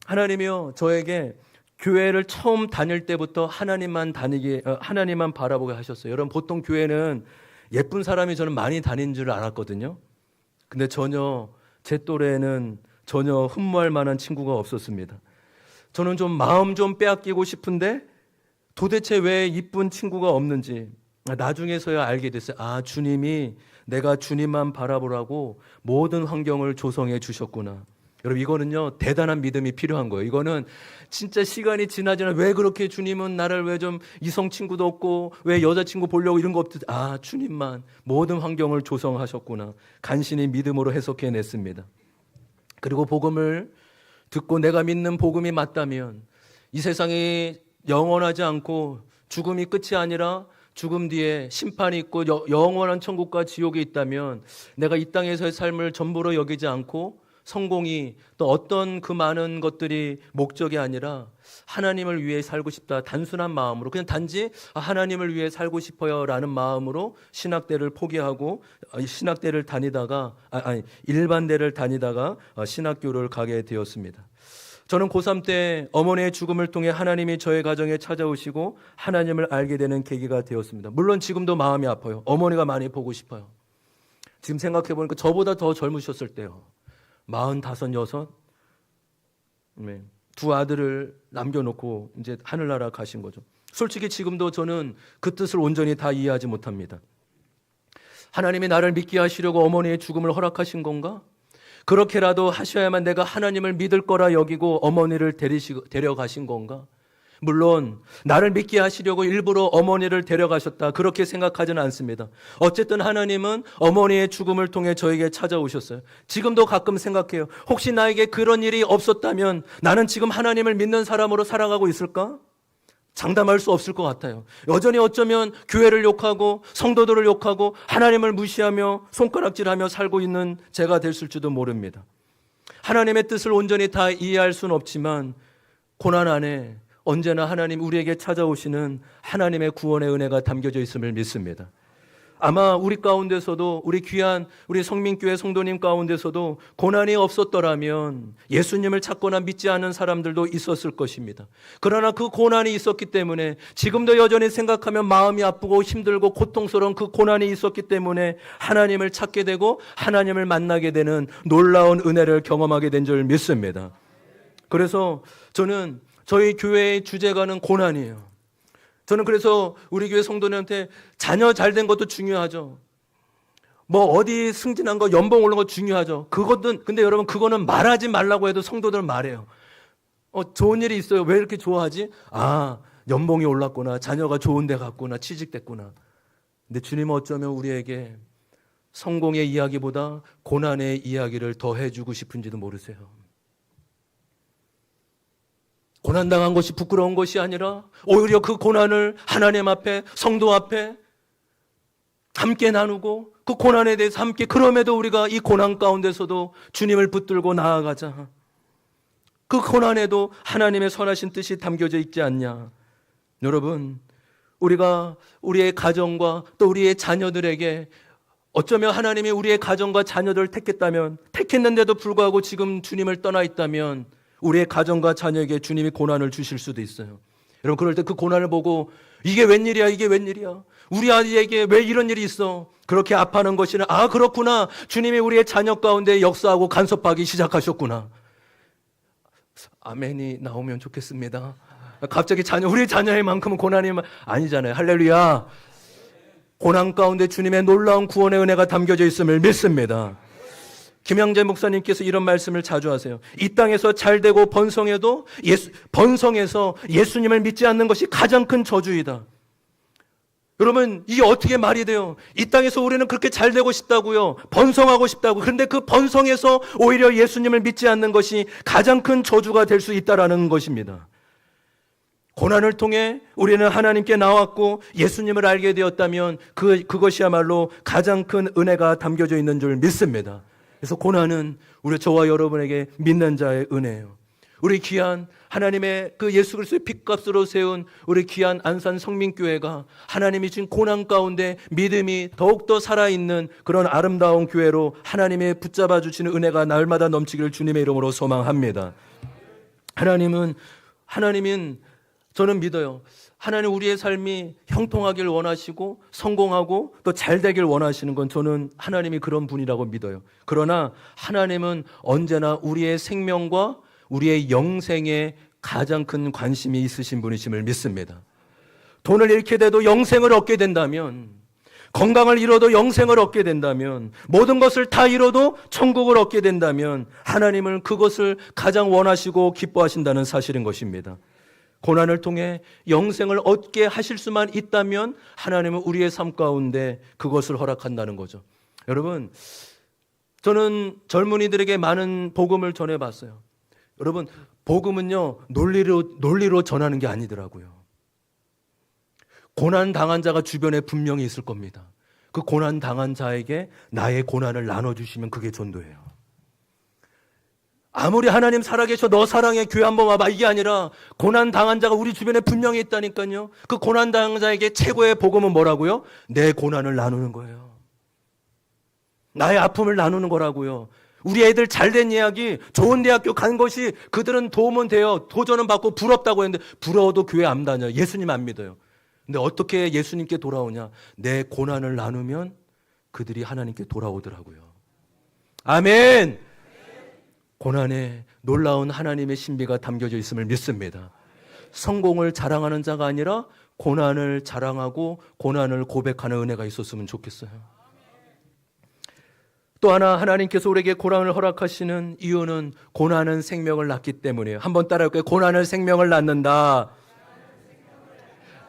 하나님이요 저에게 교회를 처음 다닐 때부터 하나님만 바라보게 하셨어요. 여러분, 보통 교회는 예쁜 사람이 저는 많이 다닌 줄 알았거든요. 근데 전혀 제 또래는 전혀 흠모할 만한 친구가 없었습니다. 저는 좀 마음 좀 빼앗기고 싶은데 도대체 왜 이쁜 친구가 없는지 나중에서야 알게 됐어요. 아, 주님이 내가 주님만 바라보라고 모든 환경을 조성해 주셨구나. 여러분, 이거는요 대단한 믿음이 필요한 거예요. 이거는 진짜 시간이 지나지나 왜 그렇게 주님은 나를 왜 좀 이성 친구도 없고 왜 여자친구 보려고 이런 거 없듯, 아, 주님만 모든 환경을 조성하셨구나. 간신히 믿음으로 해석해냈습니다. 그리고 복음을 듣고 내가 믿는 복음이 맞다면 이 세상이 영원하지 않고 죽음이 끝이 아니라 죽음 뒤에 심판이 있고 영원한 천국과 지옥이 있다면 내가 이 땅에서의 삶을 전부로 여기지 않고 성공이 또 어떤 그 많은 것들이 목적이 아니라 하나님을 위해 살고 싶다, 단순한 마음으로 그냥 단지 하나님을 위해 살고 싶어요 라는 마음으로 신학대를 포기하고 일반대를 다니다가 신학교를 가게 되었습니다. 저는 고3 때 어머니의 죽음을 통해 하나님이 저의 가정에 찾아오시고 하나님을 알게 되는 계기가 되었습니다. 물론 지금도 마음이 아파요. 어머니가 많이 보고 싶어요. 지금 생각해 보니까 저보다 더 젊으셨을 때요. 45, 6, 두 아들을 남겨놓고 이제 하늘나라 가신 거죠. 솔직히 지금도 저는 그 뜻을 온전히 다 이해하지 못합니다. 하나님이 나를 믿게 하시려고 어머니의 죽음을 허락하신 건가? 그렇게라도 하셔야만 내가 하나님을 믿을 거라 여기고 어머니를 데려가신 건가? 물론 나를 믿게 하시려고 일부러 어머니를 데려가셨다, 그렇게 생각하지는 않습니다. 어쨌든 하나님은 어머니의 죽음을 통해 저에게 찾아오셨어요. 지금도 가끔 생각해요. 혹시 나에게 그런 일이 없었다면 나는 지금 하나님을 믿는 사람으로 살아가고 있을까? 장담할 수 없을 것 같아요. 여전히 어쩌면 교회를 욕하고 성도들을 욕하고 하나님을 무시하며 손가락질하며 살고 있는 제가 됐을지도 모릅니다. 하나님의 뜻을 온전히 다 이해할 수는 없지만 고난 안에 언제나 하나님 우리에게 찾아오시는 하나님의 구원의 은혜가 담겨져 있음을 믿습니다. 아마 우리 가운데서도 우리 귀한 우리 성민교회 성도님 가운데서도 고난이 없었더라면 예수님을 찾거나 믿지 않은 사람들도 있었을 것입니다. 그러나 그 고난이 있었기 때문에 지금도 여전히 생각하면 마음이 아프고 힘들고 고통스러운 그 고난이 있었기 때문에 하나님을 찾게 되고 하나님을 만나게 되는 놀라운 은혜를 경험하게 된 줄 믿습니다. 그래서 저는 저희 교회의 주제가는 고난이에요. 저는 그래서 우리 교회 성도들한테 자녀 잘 된 것도 중요하죠. 뭐 어디 승진한 거, 연봉 오른 거 중요하죠. 그것도, 근데 여러분 그거는 말하지 말라고 해도 성도들은 말해요. 좋은 일이 있어요. 왜 이렇게 좋아하지? 아, 연봉이 올랐구나. 자녀가 좋은 데 갔구나. 취직됐구나. 근데 주님은 어쩌면 우리에게 성공의 이야기보다 고난의 이야기를 더 해주고 싶은지도 모르세요. 고난당한 것이 부끄러운 것이 아니라 오히려 그 고난을 하나님 앞에, 성도 앞에 함께 나누고 그 고난에 대해서 함께, 그럼에도 우리가 이 고난 가운데서도 주님을 붙들고 나아가자. 그 고난에도 하나님의 선하신 뜻이 담겨져 있지 않냐. 여러분, 우리가 우리의 가정과 또 우리의 자녀들에게 어쩌면 하나님이 우리의 가정과 자녀들을 택했는데도 불구하고 지금 주님을 떠나 있다면 우리의 가정과 자녀에게 주님이 고난을 주실 수도 있어요. 여러분, 그럴 때 그 고난을 보고 이게 웬일이야, 이게 웬일이야, 우리 아이에게 왜 이런 일이 있어, 그렇게 아파하는 것이 아니라, 아, 그렇구나, 주님이 우리의 자녀 가운데 역사하고 간섭하기 시작하셨구나. 아멘이 나오면 좋겠습니다. 갑자기 우리 자녀의 만큼은 고난이 아니잖아요. 할렐루야. 고난 가운데 주님의 놀라운 구원의 은혜가 담겨져 있음을 믿습니다. 김양재 목사님께서 이런 말씀을 자주 하세요. 이 땅에서 잘되고 번성해서 예수님을 믿지 않는 것이 가장 큰 저주이다. 여러분, 이게 어떻게 말이 돼요? 이 땅에서 우리는 그렇게 잘되고 싶다고요. 번성하고 싶다고. 그런데 그 번성에서 오히려 예수님을 믿지 않는 것이 가장 큰 저주가 될 수 있다라는 것입니다. 고난을 통해 우리는 하나님께 나왔고 예수님을 알게 되었다면 그것이야말로 가장 큰 은혜가 담겨져 있는 줄 믿습니다. 그래서 고난은 저와 여러분에게 믿는 자의 은혜예요. 우리 귀한 하나님의 그 예수 그리스도의 핏값으로 세운 우리 귀한 안산 성민교회가 하나님이 주신 고난 가운데 믿음이 더욱더 살아있는 그런 아름다운 교회로 하나님의 붙잡아 주시는 은혜가 날마다 넘치기를 주님의 이름으로 소망합니다. 하나님은 저는 믿어요. 하나님 우리의 삶이 형통하길 원하시고 성공하고 또 잘되길 원하시는 건 저는 하나님이 그런 분이라고 믿어요. 그러나 하나님은 언제나 우리의 생명과 우리의 영생에 가장 큰 관심이 있으신 분이심을 믿습니다. 돈을 잃게 돼도 영생을 얻게 된다면, 건강을 잃어도 영생을 얻게 된다면, 모든 것을 다 잃어도 천국을 얻게 된다면 하나님은 그것을 가장 원하시고 기뻐하신다는 사실인 것입니다. 고난을 통해 영생을 얻게 하실 수만 있다면 하나님은 우리의 삶 가운데 그것을 허락한다는 거죠. 여러분, 저는 젊은이들에게 많은 복음을 전해봤어요. 여러분, 복음은요 논리로 전하는 게 아니더라고요. 고난 당한 자가 주변에 분명히 있을 겁니다. 그 고난 당한 자에게 나의 고난을 나눠주시면 그게 전도예요. 아무리 하나님 살아계셔 너 사랑해 교회 한번 와봐 이게 아니라 고난 당한 자가 우리 주변에 분명히 있다니까요. 그 고난 당한 자에게 최고의 복음은 뭐라고요? 내 고난을 나누는 거예요. 나의 아픔을 나누는 거라고요. 우리 애들 잘된 이야기, 좋은 대학교 간 것이 그들은 도움은 돼요. 도전은 받고 부럽다고 했는데 부러워도 교회 안 다녀요. 예수님 안 믿어요. 근데 어떻게 예수님께 돌아오냐? 내 고난을 나누면 그들이 하나님께 돌아오더라고요. 아멘. 고난에 놀라운 하나님의 신비가 담겨져 있음을 믿습니다. 성공을 자랑하는 자가 아니라 고난을 자랑하고 고난을 고백하는 은혜가 있었으면 좋겠어요. 또 하나 하나님께서 우리에게 고난을 허락하시는 이유는 고난은 생명을 낳기 때문이에요. 한번 따라할까요? 고난은 생명을 낳는다.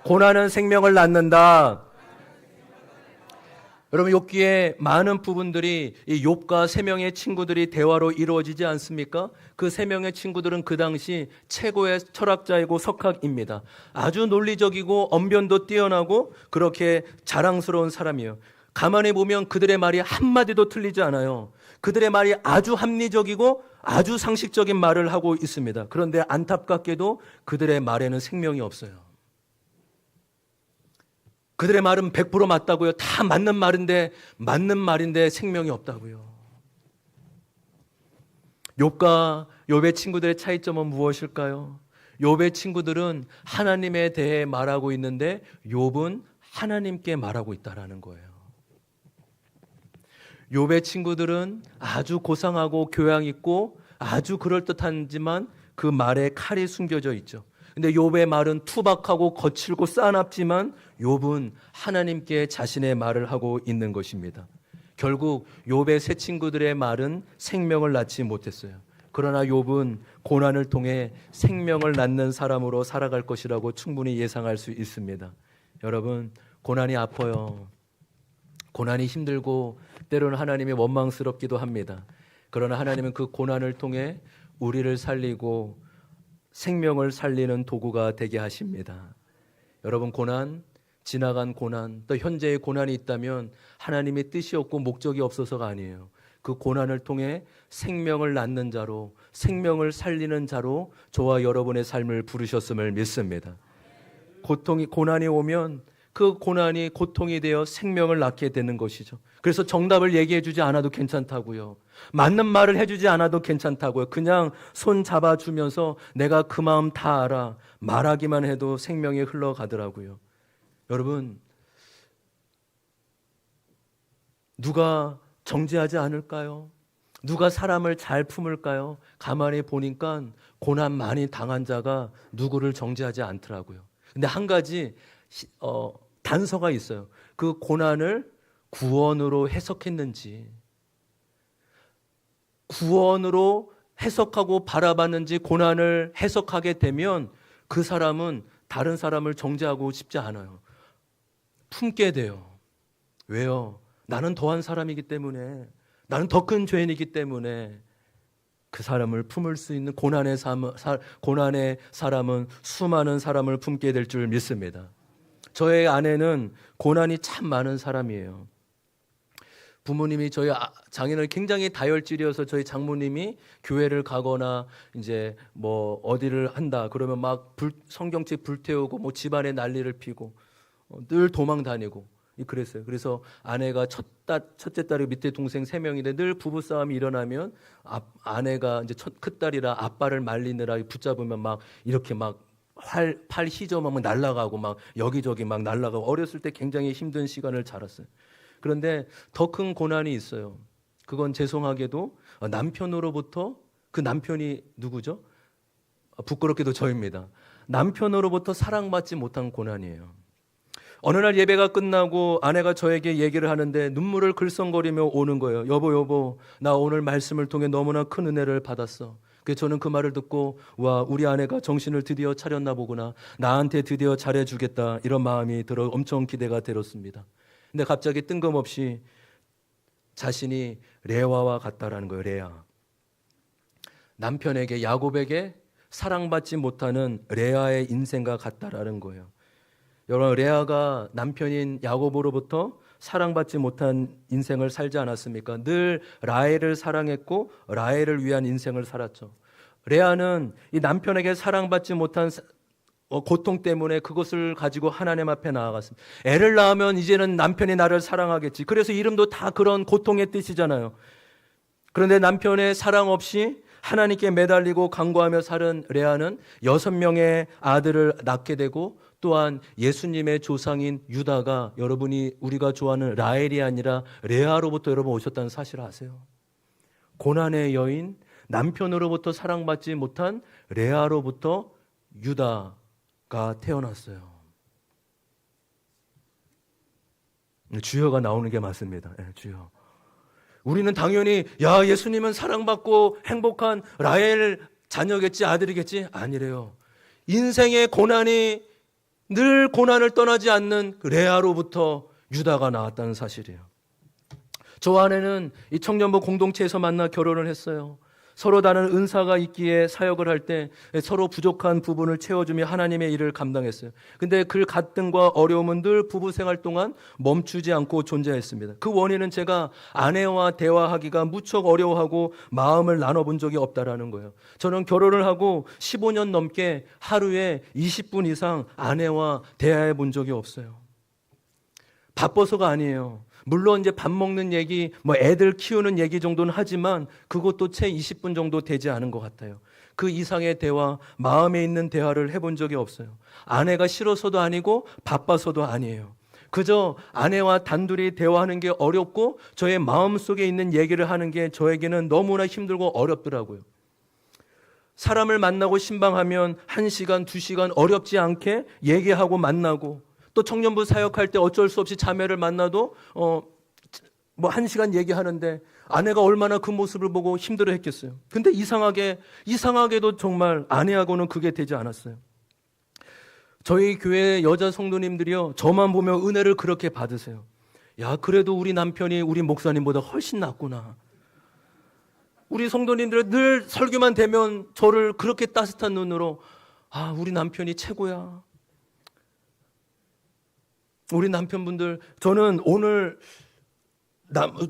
고난은 생명을 낳는다. 여러분, 욥기에 많은 부분들이 이 욥과 세 명의 친구들이 대화로 이루어지지 않습니까? 그 세 명의 친구들은 그 당시 최고의 철학자이고 석학입니다. 아주 논리적이고 언변도 뛰어나고 그렇게 자랑스러운 사람이에요. 가만히 보면 그들의 말이 한마디도 틀리지 않아요. 그들의 말이 아주 합리적이고 아주 상식적인 말을 하고 있습니다. 그런데 안타깝게도 그들의 말에는 생명이 없어요. 그들의 말은 100% 맞다고요. 다 맞는 말인데 생명이 없다고요. 욥과 욥의 친구들의 차이점은 무엇일까요? 욥의 친구들은 하나님에 대해 말하고 있는데 욥은 하나님께 말하고 있다라는 거예요. 욥의 친구들은 아주 고상하고 교양 있고 아주 그럴듯하지만 그 말에 칼이 숨겨져 있죠. 근데 욥의 말은 투박하고 거칠고 싸납지만 욥은 하나님께 자신의 말을 하고 있는 것입니다. 결국 욥의 세 친구들의 말은 생명을 낳지 못했어요. 그러나 욥은 고난을 통해 생명을 낳는 사람으로 살아갈 것이라고 충분히 예상할 수 있습니다. 여러분, 고난이 아파요. 고난이 힘들고 때로는 하나님이 원망스럽기도 합니다. 그러나 하나님은 그 고난을 통해 우리를 살리고 생명을 살리는 도구가 되게 하십니다. 여러분, 고난, 지나간 고난, 또 현재의 고난이 있다면 하나님의 뜻이 없고 목적이 없어서가 아니에요. 그 고난을 통해 생명을 낳는 자로, 생명을 살리는 자로 저와 여러분의 삶을 부르셨음을 믿습니다. 고난이 오면 그 고난이 고통이 되어 생명을 낳게 되는 것이죠. 그래서 정답을 얘기해 주지 않아도 괜찮다고요. 맞는 말을 해주지 않아도 괜찮다고요. 그냥 손 잡아주면서 내가 그 마음 다 알아. 말하기만 해도 생명이 흘러가더라고요. 여러분, 누가 정죄하지 않을까요? 누가 사람을 잘 품을까요? 가만히 보니까 고난 많이 당한 자가 누구를 정죄하지 않더라고요. 근데 한 가지 단서가 있어요. 그 고난을 구원으로 해석했는지, 구원으로 해석하고 바라봤는지 고난을 해석하게 되면 그 사람은 다른 사람을 정죄하고 싶지 않아요. 품게 돼요. 왜요? 나는 더한 사람이기 때문에, 나는 더 큰 죄인이기 때문에. 그 사람을 품을 수 있는 고난의 사람은 수많은 사람을 품게 될 줄 믿습니다. 저의 아내는 고난이 참 많은 사람이에요. 부모님이 저희 장인을 굉장히 다혈질이어서 저희 장모님이 교회를 가거나 이제 뭐 어디를 한다 그러면 막 성경책 불태우고 뭐 집안에 난리를 피고 늘 도망 다니고 그랬어요. 그래서 아내가 첫째 딸이 밑에 동생 3명인데 늘 부부 싸움이 일어나면 아내가 이제 큰딸이라 아빠를 말리느라 붙잡으면 막 이렇게 막 팔 휘저으면 날아가고 막 여기저기 막 날아가고 어렸을 때 굉장히 힘든 시간을 자랐어요. 그런데 더 큰 고난이 있어요. 그건 죄송하게도 남편으로부터, 그 남편이 누구죠? 부끄럽게도 저입니다. 남편으로부터 사랑받지 못한 고난이에요. 어느 날 예배가 끝나고 아내가 저에게 얘기를 하는데 눈물을 글썽거리며 오는 거예요. 여보, 나 오늘 말씀을 통해 너무나 큰 은혜를 받았어. 그래서 저는 그 말을 듣고 와, 우리 아내가 정신을 드디어 차렸나 보구나. 나한테 드디어 잘해주겠다. 이런 마음이 들어 엄청 기대가 되었습니다. 근데 갑자기 뜬금없이 자신이 레아와 같다라는 거예요. 레아. 남편에게, 야곱에게 사랑받지 못하는 레아의 인생과 같다라는 거예요. 여러분, 레아가 남편인 야곱으로부터 사랑받지 못한 인생을 살지 않았습니까? 늘 라헬을 사랑했고 라헬을 위한 인생을 살았죠. 레아는 이 남편에게 사랑받지 못한 고통 때문에 그것을 가지고 하나님 앞에 나아갔습니다. 애를 낳으면 이제는 남편이 나를 사랑하겠지. 그래서 이름도 다 그런 고통의 뜻이잖아요. 그런데 남편의 사랑 없이 하나님께 매달리고 간구하며 사는 레아는 6명의 아들을 낳게 되고 또한 예수님의 조상인 유다가 우리가 좋아하는 라헬이 아니라 레아로부터 여러분 오셨다는 사실을 아세요? 고난의 여인, 남편으로부터 사랑받지 못한 레아로부터 유다가 태어났어요. 주여가 나오는 게 맞습니다. 주여. 우리는 당연히 예수님은 사랑받고 행복한 라헬 자녀겠지, 아들이겠지? 아니래요. 인생의 고난이 늘 고난을 떠나지 않는 레아로부터 유다가 나왔다는 사실이에요. 저 아내는 이 청년부 공동체에서 만나 결혼을 했어요. 서로 다른 은사가 있기에 사역을 할 때 서로 부족한 부분을 채워주며 하나님의 일을 감당했어요. 근데 그 갈등과 어려움은 늘 부부 생활 동안 멈추지 않고 존재했습니다. 그 원인은 제가 아내와 대화하기가 무척 어려워하고 마음을 나눠본 적이 없다라는 거예요. 저는 결혼을 하고 15년 넘게 하루에 20분 이상 아내와 대화해 본 적이 없어요. 바빠서가 아니에요. 물론 이제 밥 먹는 얘기, 애들 키우는 얘기 정도는 하지만 그것도 채 20분 정도 되지 않은 것 같아요. 그 이상의 대화, 마음에 있는 대화를 해본 적이 없어요. 아내가 싫어서도 아니고 바빠서도 아니에요. 그저 아내와 단둘이 대화하는 게 어렵고 저의 마음속에 있는 얘기를 하는 게 저에게는 너무나 힘들고 어렵더라고요. 사람을 만나고 신방하면 1시간, 2시간 어렵지 않게 얘기하고 만나고 또 청년부 사역할 때 어쩔 수 없이 자매를 만나도 1시간 얘기하는데 아내가 얼마나 그 모습을 보고 힘들어했겠어요. 근데 이상하게도 정말 아내하고는 그게 되지 않았어요. 저희 교회 여자 성도님들이요, 저만 보면 은혜를 그렇게 받으세요. 그래도 우리 남편이 우리 목사님보다 훨씬 낫구나. 우리 성도님들은 늘 설교만 되면 저를 그렇게 따뜻한 눈으로 우리 남편이 최고야. 우리 남편분들, 저는 오늘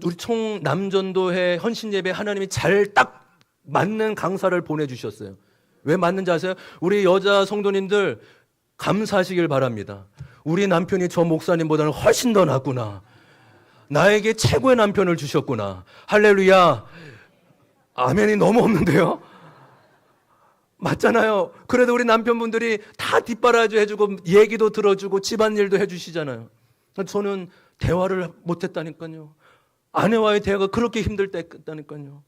우리 총 남전도회 헌신예배 하나님이 잘 딱 맞는 강사를 보내주셨어요. 왜 맞는지 아세요? 우리 여자 성도님들 감사하시길 바랍니다. 우리 남편이 저 목사님보다는 훨씬 더 낫구나. 나에게 최고의 남편을 주셨구나. 할렐루야. 아멘이 너무 없는데요? 맞잖아요. 그래도 우리 남편분들이 다 뒷바라지 해주고 얘기도 들어주고 집안일도 해주시잖아요. 저는 대화를 못했다니까요. 아내와의 대화가 그렇게 힘들 때였다니까요.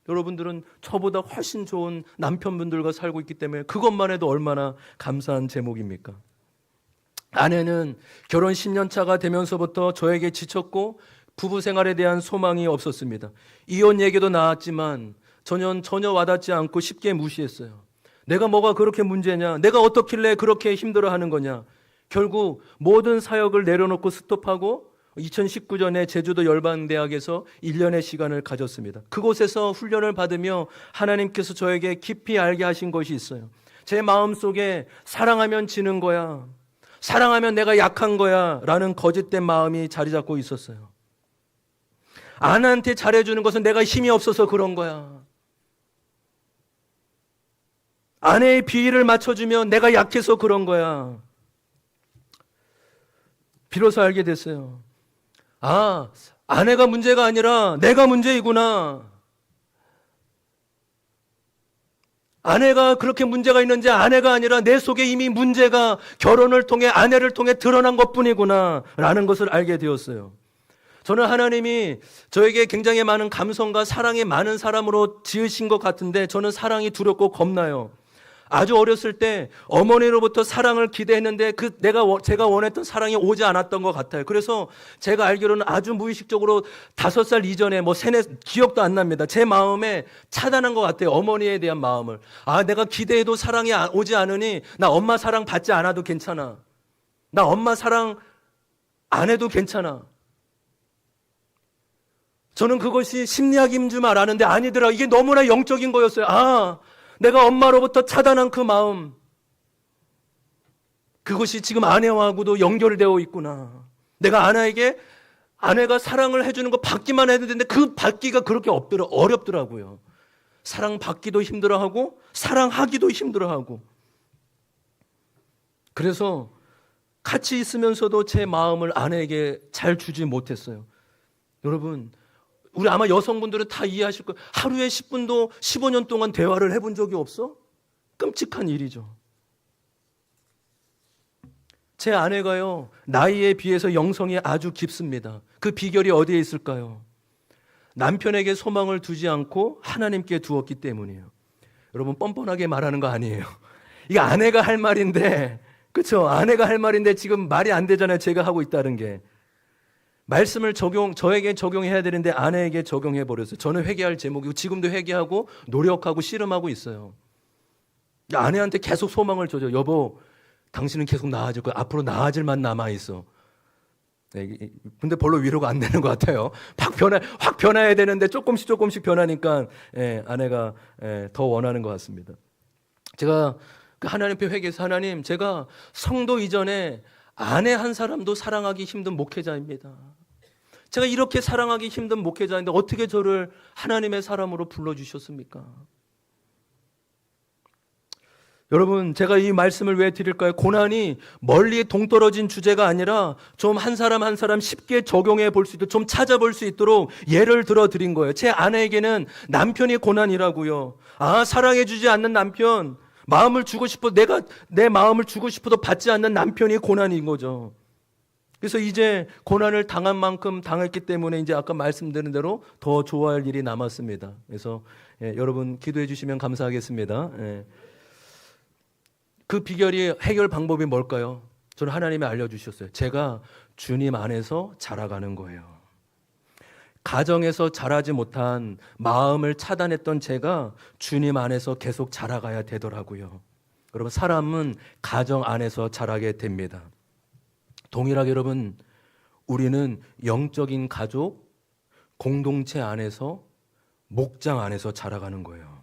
여러분들은 저보다 훨씬 좋은 남편분들과 살고 있기 때문에 그것만 해도 얼마나 감사한 제목입니까? 아내는 결혼 10년 차가 되면서부터 저에게 지쳤고 부부 생활에 대한 소망이 없었습니다. 이혼 얘기도 나왔지만 전혀 와닿지 않고 쉽게 무시했어요. 내가 뭐가 그렇게 문제냐? 내가 어떻길래 그렇게 힘들어하는 거냐? 결국 모든 사역을 내려놓고 스톱하고 2019년에 제주도 열방대학에서 1년의 시간을 가졌습니다. 그곳에서 훈련을 받으며 하나님께서 저에게 깊이 알게 하신 것이 있어요. 제 마음속에 사랑하면 지는 거야, 사랑하면 내가 약한 거야 라는 거짓된 마음이 자리 잡고 있었어요. 아내한테 잘해주는 것은 내가 힘이 없어서 그런 거야. 아내의 비위를 맞춰주면 내가 약해서 그런 거야. 비로소 알게 됐어요. 아, 아내가 문제가 아니라 내가 문제이구나. 아내가 그렇게 문제가 있는지 아내가 아니라 내 속에 이미 문제가 결혼을 통해 아내를 통해 드러난 것뿐이구나 라는 것을 알게 되었어요. 저는 하나님이 저에게 굉장히 많은 감성과 사랑이 많은 사람으로 지으신 것 같은데 저는 사랑이 두렵고 겁나요. 아주 어렸을 때 어머니로부터 사랑을 기대했는데 제가 원했던 사랑이 오지 않았던 것 같아요. 그래서 제가 알기로는 아주 무의식적으로 5살 이전에 기억도 안 납니다. 제 마음에 차단한 것 같아요. 어머니에 대한 마음을. 아, 내가 기대해도 사랑이 오지 않으니 나 엄마 사랑 받지 않아도 괜찮아. 나 엄마 사랑 안 해도 괜찮아. 저는 그것이 심리학인 줄 알았는데 아니더라. 이게 너무나 영적인 거였어요. 아, 내가 엄마로부터 차단한 그 마음, 그것이 지금 아내와하고도 연결되어 있구나. 내가 아내가 사랑을 해주는 거 받기만 해도 되는데 그 받기가 그렇게 어렵더라고요. 사랑받기도 힘들어하고 사랑하기도 힘들어하고. 그래서 같이 있으면서도 제 마음을 아내에게 잘 주지 못했어요. 여러분, 우리 아마 여성분들은 다 이해하실 거예요. 하루에 10분도 15년 동안 대화를 해본 적이 없어? 끔찍한 일이죠. 제 아내가요, 나이에 비해서 영성이 아주 깊습니다. 그 비결이 어디에 있을까요? 남편에게 소망을 두지 않고 하나님께 두었기 때문이에요. 여러분, 뻔뻔하게 말하는 거 아니에요. 이게 아내가 할 말인데, 그렇죠? 아내가 할 말인데 지금 말이 안 되잖아요. 제가 하고 있다는 게. 말씀을 저에게 적용해야 되는데 아내에게 적용해 버렸어요. 저는 회개할 제목이고 지금도 회개하고 노력하고 씨름하고 있어요. 아내한테 계속 소망을 줘요. 여보, 당신은 계속 나아질 거야. 앞으로 나아질만 남아 있어. 근데 별로 위로가 안 되는 것 같아요. 확 변해야 되는데 조금씩 변하니까 아내가 더 원하는 것 같습니다. 제가 하나님 앞에 회개해서 하나님, 제가 성도 이전에 아내 한 사람도 사랑하기 힘든 목회자입니다. 제가 이렇게 사랑하기 힘든 목회자인데 어떻게 저를 하나님의 사람으로 불러주셨습니까? 여러분, 제가 이 말씀을 왜 드릴까요? 고난이 멀리 동떨어진 주제가 아니라 좀 한 사람 한 사람 쉽게 적용해 볼 수 있도록, 좀 찾아볼 수 있도록 예를 들어 드린 거예요. 제 아내에게는 남편이 고난이라고요. 아, 사랑해 주지 않는 남편, 마음을 주고 싶어, 내가 내 마음을 주고 싶어도 받지 않는 남편이 고난인 거죠. 그래서 이제 고난을 당한 만큼 당했기 때문에 이제 아까 말씀드린 대로 더 좋아할 일이 남았습니다. 그래서 여러분 기도해 주시면 감사하겠습니다. 그 비결이, 해결 방법이 뭘까요? 저는 하나님이 알려주셨어요. 제가 주님 안에서 자라가는 거예요. 가정에서 자라지 못한 마음을 차단했던 제가 주님 안에서 계속 자라가야 되더라고요. 여러분, 사람은 가정 안에서 자라게 됩니다. 동일하게 여러분, 우리는 영적인 가족, 공동체 안에서, 목장 안에서 자라가는 거예요.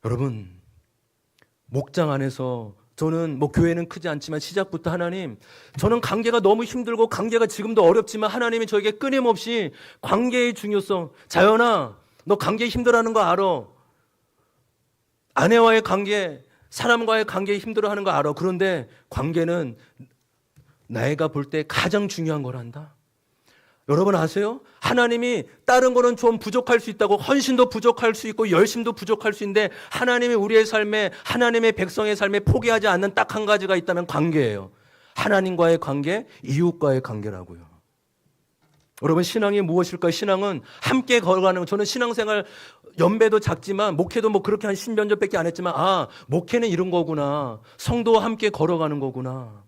여러분, 목장 안에서, 저는 교회는 크지 않지만 시작부터 하나님, 저는 관계가 너무 힘들고 관계가 지금도 어렵지만 하나님이 저에게 끊임없이 관계의 중요성, 자연아, 너 관계 힘들어하는 거 알아. 아내와의 관계, 사람과의 관계에 힘들어하는 거 알아. 그런데 관계는 내가 볼 때 가장 중요한 거란다. 여러분 아세요? 하나님이 다른 거는 좀 부족할 수 있다고, 헌신도 부족할 수 있고 열심도 부족할 수 있는데 하나님이 우리의 삶에, 하나님의 백성의 삶에 포기하지 않는 딱 한 가지가 있다면 관계예요. 하나님과의 관계, 이웃과의 관계라고요. 여러분, 신앙이 무엇일까요? 신앙은 함께 걸어가는 거. 저는 신앙생활 연배도 작지만 목회도 뭐 그렇게 한 10년 전밖에 안 했지만 목회는 이런 거구나. 성도와 함께 걸어가는 거구나.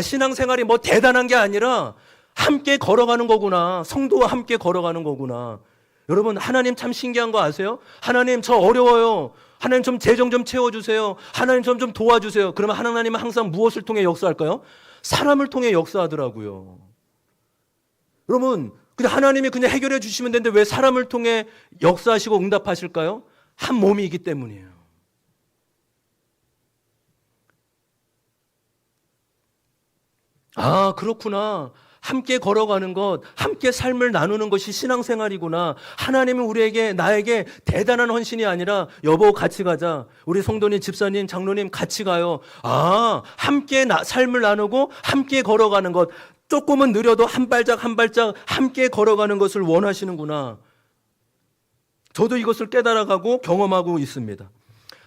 신앙생활이 뭐 대단한 게 아니라 함께 걸어가는 거구나. 성도와 함께 걸어가는 거구나. 여러분, 하나님 참 신기한 거 아세요? 하나님 저 어려워요. 하나님 좀 재정 좀 채워주세요. 하나님 좀 도와주세요. 그러면 하나님은 항상 무엇을 통해 역사할까요? 사람을 통해 역사하더라고요. 여러분, 그냥 하나님이 그냥 해결해 주시면 되는데 왜 사람을 통해 역사하시고 응답하실까요? 한 몸이기 때문이에요. 그렇구나. 함께 걸어가는 것, 함께 삶을 나누는 것이 신앙생활이구나. 하나님은 우리에게, 나에게 대단한 헌신이 아니라 여보 같이 가자. 우리 성도님, 집사님, 장로님 같이 가요. 함께 삶을 나누고 함께 걸어가는 것. 조금은 느려도 한 발짝 한 발짝 함께 걸어가는 것을 원하시는구나. 저도 이것을 깨달아가고 경험하고 있습니다.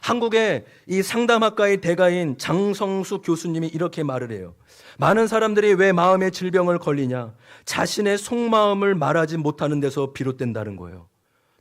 한국의 이 상담학과의 대가인 장성수 교수님이 이렇게 말을 해요. 많은 사람들이 왜 마음의 질병을 걸리냐? 자신의 속마음을 말하지 못하는 데서 비롯된다는 거예요.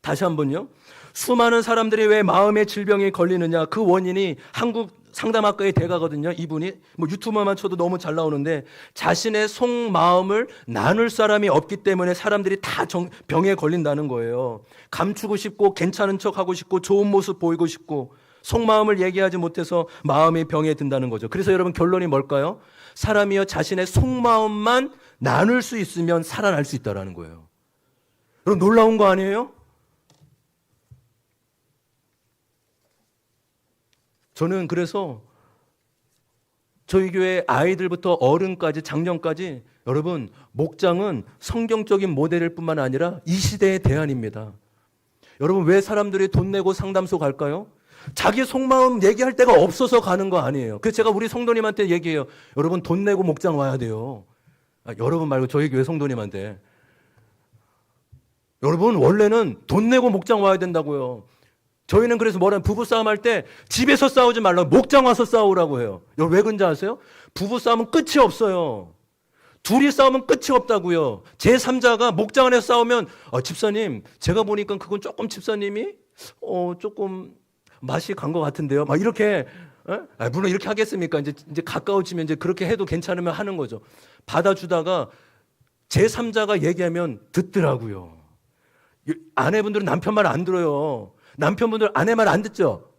다시 한번요. 수많은 사람들이 왜 마음의 질병에 걸리느냐? 그 원인이 한국 상담학과의 대가거든요. 이분이 뭐 유튜브만 쳐도 너무 잘 나오는데 자신의 속마음을 나눌 사람이 없기 때문에 사람들이 다 병에 걸린다는 거예요. 감추고 싶고 괜찮은 척하고 싶고 좋은 모습 보이고 싶고 속마음을 얘기하지 못해서 마음이 병에 든다는 거죠. 그래서 여러분, 결론이 뭘까요? 사람이여 자신의 속마음만 나눌 수 있으면 살아날 수 있다는 거예요. 여러분, 놀라운 거 아니에요? 저는 그래서 저희 교회 아이들부터 어른까지, 장년까지, 여러분, 목장은 성경적인 모델일 뿐만 아니라 이 시대의 대안입니다. 여러분, 왜 사람들이 돈 내고 상담소 갈까요? 자기 속마음 얘기할 데가 없어서 가는 거 아니에요. 그래서 제가 우리 성도님한테 얘기해요. 여러분, 돈 내고 목장 와야 돼요. 여러분 말고 저희 교회 성도님한테. 여러분, 원래는 돈 내고 목장 와야 된다고요. 저희는 그래서 부부싸움 할 때 집에서 싸우지 말라고 목장 와서 싸우라고 해요. 여러분, 왜 그런지 아세요? 부부싸움은 끝이 없어요. 둘이 싸우면 끝이 없다고요. 제3자가 목장 안에서 싸우면 집사님, 제가 보니까 그건 조금 집사님이 조금 맛이 간 것 같은데요. 막 이렇게, 물론 이렇게 하겠습니까? 이제 가까워지면 이제 그렇게 해도 괜찮으면 하는 거죠. 받아주다가 제3자가 얘기하면 듣더라고요. 아내분들은 남편 말 안 들어요. 남편분들 아내 말 안 듣죠?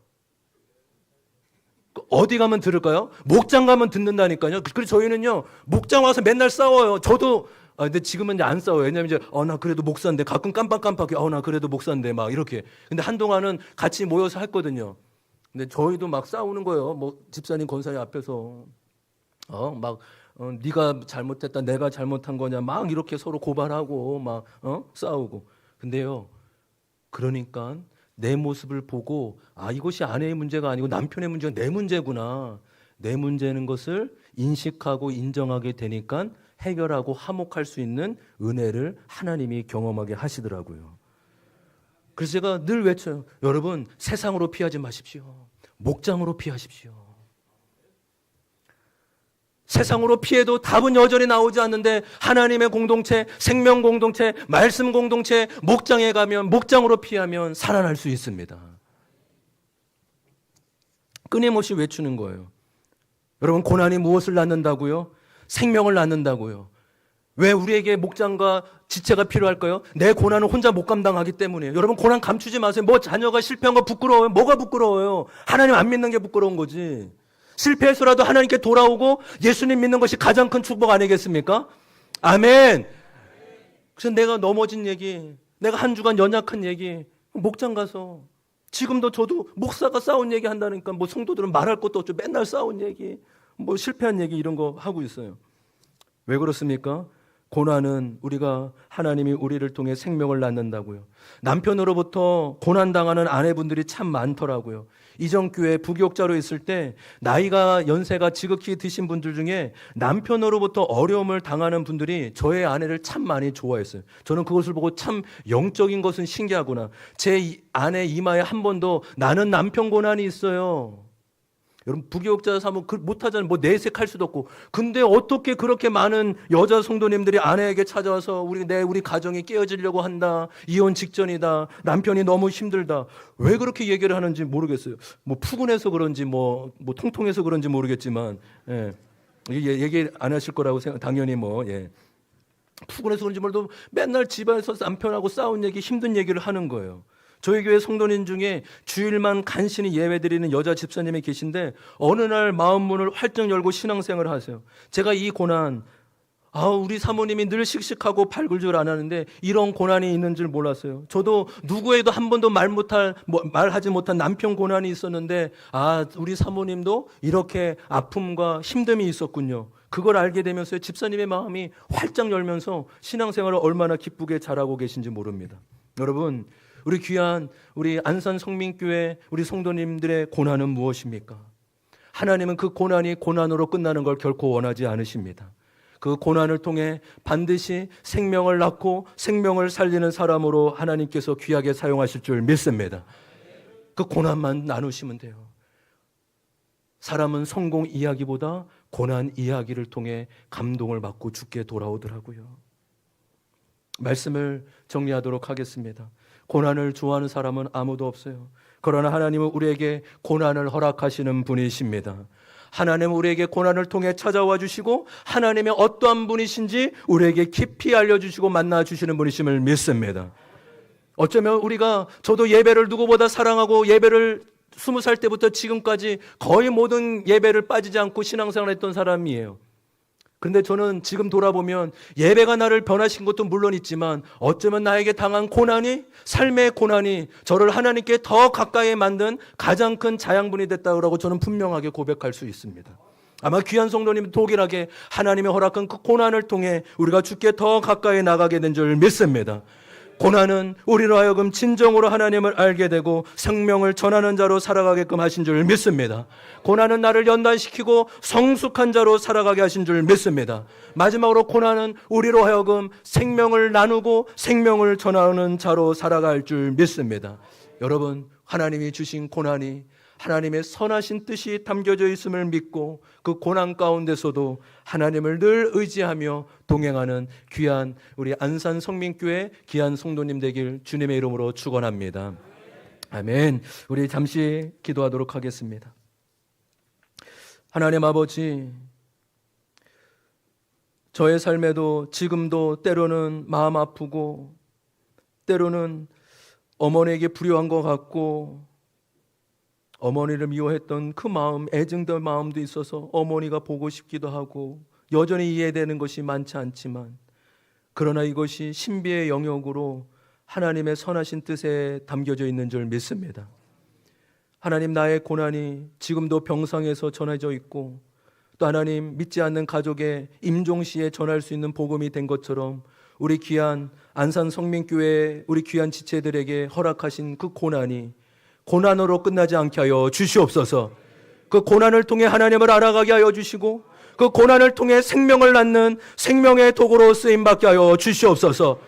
어디 가면 들을까요? 목장 가면 듣는다니까요. 그래서 저희는요, 목장 와서 맨날 싸워요. 저도, 근데 지금은 이제 안 싸워요. 왜냐면 이제, 나 그래도 목사인데, 가끔 깜빡깜빡해. 나 그래도 목사인데, 막 이렇게. 근데 한동안은 같이 모여서 했거든요. 근데 저희도 막 싸우는 거예요. 뭐, 집사님, 권사님 앞에서. 네가 잘못했다, 내가 잘못한 거냐. 막 이렇게 서로 고발하고, 막, 싸우고. 근데요, 그러니까, 내 모습을 보고 이것이 아내의 문제가 아니고 남편의 문제가 내 문제구나. 내 문제는 것을 인식하고 인정하게 되니까 해결하고 화목할 수 있는 은혜를 하나님이 경험하게 하시더라고요. 그래서 제가 늘 외쳐요. 여러분, 세상으로 피하지 마십시오. 목장으로 피하십시오. 세상으로 피해도 답은 여전히 나오지 않는데 하나님의 공동체, 생명 공동체, 말씀 공동체, 목장에 가면, 목장으로 피하면 살아날 수 있습니다. 끊임없이 외치는 거예요. 여러분, 고난이 무엇을 낳는다고요? 생명을 낳는다고요. 왜 우리에게 목장과 지체가 필요할까요? 내 고난은 혼자 못 감당하기 때문이에요. 여러분, 고난 감추지 마세요. 뭐 자녀가 실패한 거 부끄러워요? 뭐가 부끄러워요? 하나님 안 믿는 게 부끄러운 거지. 실패해서라도 하나님께 돌아오고 예수님 믿는 것이 가장 큰 축복 아니겠습니까? 아멘. 그래서 내가 넘어진 얘기, 내가 한 주간 연약한 얘기, 목장 가서 지금도 저도 목사가 싸운 얘기 한다니까 뭐 성도들은 말할 것도 없죠. 맨날 싸운 얘기, 뭐 실패한 얘기 이런 거 하고 있어요. 왜 그렇습니까? 고난은 우리가 하나님이 우리를 통해 생명을 낳는다고요. 남편으로부터 고난당하는 아내분들이 참 많더라고요. 이전 교회 부교육자로 있을 때 나이가 연세가 지극히 드신 분들 중에 남편으로부터 어려움을 당하는 분들이 저의 아내를 참 많이 좋아했어요. 저는 그것을 보고 참 영적인 것은 신기하구나. 제 아내 이마에 한 번도 나는 남편 고난이 있어요. 여러분 부교육자 사모 못하잖아요. 뭐 내색할 수도 없고. 근데 어떻게 그렇게 많은 여자 성도님들이 아내에게 찾아와서 우리 가정이 깨어지려고 한다. 이혼 직전이다. 남편이 너무 힘들다. 왜 그렇게 얘기를 하는지 모르겠어요. 뭐 푸근해서 그런지 뭐 통통해서 그런지 모르겠지만 예. 얘기 안 하실 거라고 당연히 예. 푸근해서 그런지 몰라도 맨날 집안에서 남편하고 싸운 얘기, 힘든 얘기를 하는 거예요. 저희 교회 성도님 중에 주일만 간신히 예배드리는 여자 집사님이 계신데 어느 날 마음 문을 활짝 열고 신앙생활을 하세요. 제가 이 고난, 우리 사모님이 늘 씩씩하고 밝을 줄 아는데 이런 고난이 있는 줄 몰랐어요. 저도 누구에도 한 번도 말하지 못한 남편 고난이 있었는데 우리 사모님도 이렇게 아픔과 힘듦이 있었군요. 그걸 알게 되면서 집사님의 마음이 활짝 열면서 신앙생활을 얼마나 기쁘게 잘하고 계신지 모릅니다. 여러분, 우리 귀한 우리 안산 성민교회 우리 성도님들의 고난은 무엇입니까? 하나님은 그 고난이 고난으로 끝나는 걸 결코 원하지 않으십니다. 그 고난을 통해 반드시 생명을 낳고 생명을 살리는 사람으로 하나님께서 귀하게 사용하실 줄 믿습니다. 그 고난만 나누시면 돼요. 사람은 성공 이야기보다 고난 이야기를 통해 감동을 받고 주께 돌아오더라고요. 말씀을 정리하도록 하겠습니다. 고난을 좋아하는 사람은 아무도 없어요. 그러나 하나님은 우리에게 고난을 허락하시는 분이십니다. 하나님은 우리에게 고난을 통해 찾아와 주시고 하나님의 어떠한 분이신지 우리에게 깊이 알려주시고 만나주시는 분이심을 믿습니다. 어쩌면 저도 예배를 누구보다 사랑하고 예배를 20살 때부터 지금까지 거의 모든 예배를 빠지지 않고 신앙생활을 했던 사람이에요. 그런데 저는 지금 돌아보면 예배가 나를 변화시킨 것도 물론 있지만 어쩌면 나에게 당한 고난이, 삶의 고난이 저를 하나님께 더 가까이 만든 가장 큰 자양분이 됐다고 저는 분명하게 고백할 수 있습니다. 아마 귀한 성도님 동일하게 하나님의 허락한 그 고난을 통해 우리가 주께 더 가까이 나가게 된 줄 믿습니다. 고난은 우리로 하여금 진정으로 하나님을 알게 되고 생명을 전하는 자로 살아가게끔 하신 줄 믿습니다. 고난은 나를 연단시키고 성숙한 자로 살아가게 하신 줄 믿습니다. 마지막으로 고난은 우리로 하여금 생명을 나누고 생명을 전하는 자로 살아갈 줄 믿습니다. 여러분, 하나님이 주신 고난이 하나님의 선하신 뜻이 담겨져 있음을 믿고 그 고난 가운데서도 하나님을 늘 의지하며 동행하는 귀한 우리 안산 성민교회 귀한 성도님 되길 주님의 이름으로 축원합니다. 아멘. 우리 잠시 기도하도록 하겠습니다. 하나님 아버지, 저의 삶에도 지금도 때로는 마음 아프고 때로는 어머니에게 불효한 것 같고 어머니를 미워했던 그 마음, 애증된 마음도 있어서 어머니가 보고 싶기도 하고 여전히 이해되는 것이 많지 않지만 그러나 이것이 신비의 영역으로 하나님의 선하신 뜻에 담겨져 있는 줄 믿습니다. 하나님, 나의 고난이 지금도 병상에서 전해져 있고 또 하나님 믿지 않는 가족의 임종시에 전할 수 있는 복음이 된 것처럼 우리 귀한 안산 성민교회 우리 귀한 지체들에게 허락하신 그 고난이 고난으로 끝나지 않게 하여 주시옵소서. 그 고난을 통해 하나님을 알아가게 하여 주시고 그 고난을 통해 생명을 낳는 생명의 도구로 쓰임받게 하여 주시옵소서.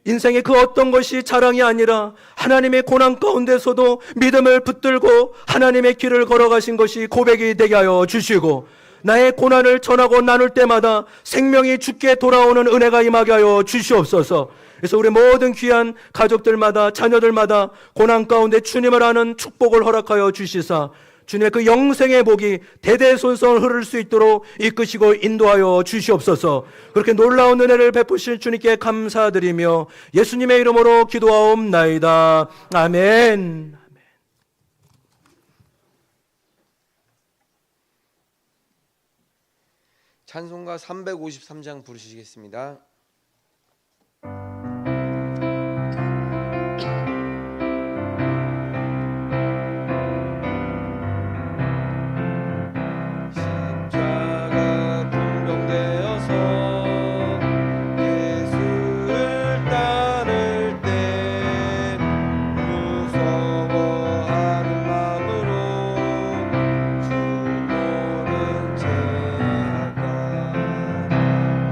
인생의 그 어떤 것이 자랑이 아니라 하나님의 고난 가운데서도 믿음을 붙들고 하나님의 길을 걸어가신 것이 고백이 되게 하여 주시고 나의 고난을 전하고 나눌 때마다 생명이 주께 돌아오는 은혜가 임하게 하여 주시옵소서. 그래서 우리 모든 귀한 가족들마다 자녀들마다 고난 가운데 주님을 아는 축복을 허락하여 주시사 주님의 그 영생의 복이 대대손손 흐를 수 있도록 이끄시고 인도하여 주시옵소서. 그렇게 놀라운 은혜를 베푸실 주님께 감사드리며 예수님의 이름으로 기도하옵나이다. 아멘. 찬송가 353장 부르시겠습니다.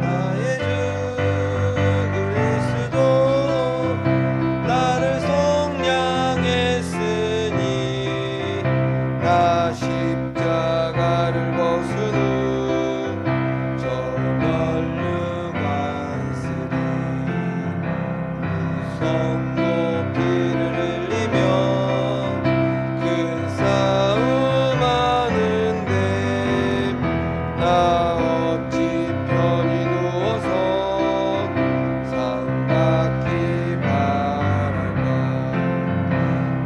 나의 주 어찌 편히 누워서 상받기 바랄까.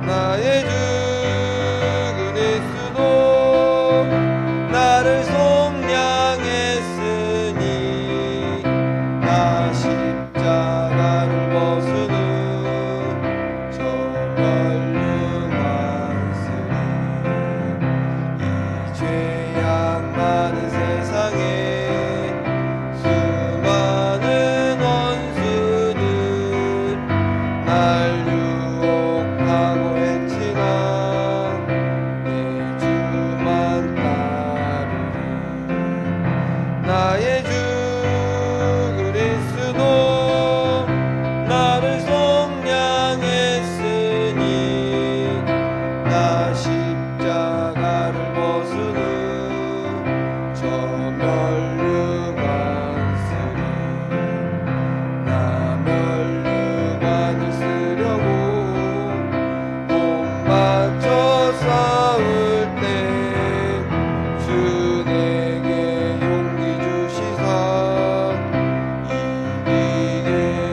나의 주 그리스도 나를 속량했으니 나 십자가를 벗으는 저 멸류관 쓰리. 이 죄악 많은 세상에 수많은 원수들 날 유혹하고 했지만 내 주만 따르리. 나의 주 그리스도 나를 속량했으니 나 십자가를 벗으는 저 멸류관 쓰리. 나 멸류관을 쓰려고 몸 바쳐 싸울 때 주 내게 용기 주시사 이기게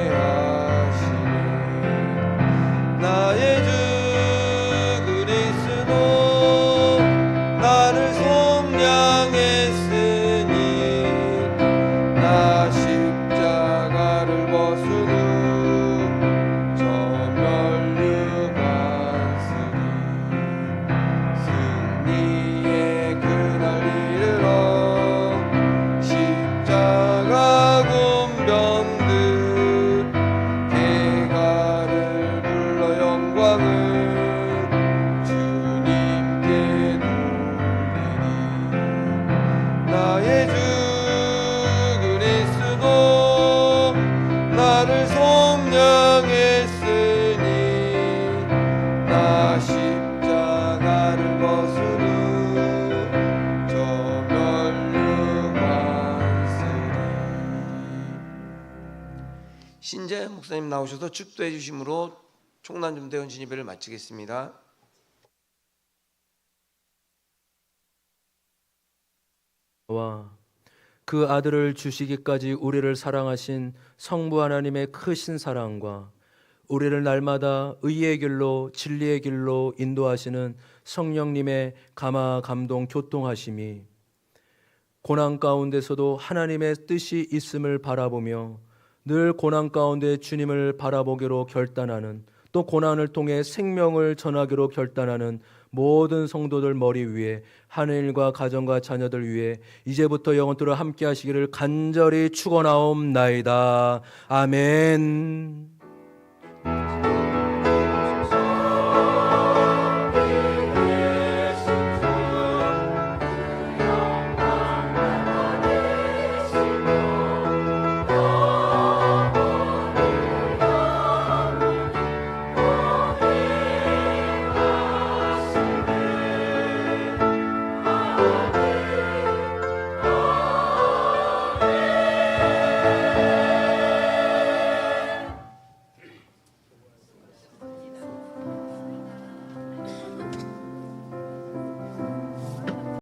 하시네. 나의 주 그리스도 나를 속량했으니 나 십자가를 벗으는 저 멸류관 쓰리. 승리의 그날 이르러 십자가 군병들 대가를 불러 영광을 주님께 돌리리. 나의 주 그리스도 나를 속량했으니 나 십자가를 벗으는 저 멸류관 쓰리. 신재 목사님 나오셔서 축도해 주심으로 총난중대원 진입회를 마치겠습니다. 와, 그 아들을 주시기까지 우리를 사랑하신 성부 하나님의 크신 사랑과 우리를 날마다 의의 길로 진리의 길로 인도하시는 성령님의 감화 감동 교통하심이 고난 가운데서도 하나님의 뜻이 있음을 바라보며 늘 고난 가운데 주님을 바라보기로 결단하는, 또 고난을 통해 생명을 전하기로 결단하는 모든 성도들 머리 위에, 하늘과 가정과 자녀들 위해 이제부터 영원토록 함께 하시기를 간절히 축원하옵나이다. 아멘.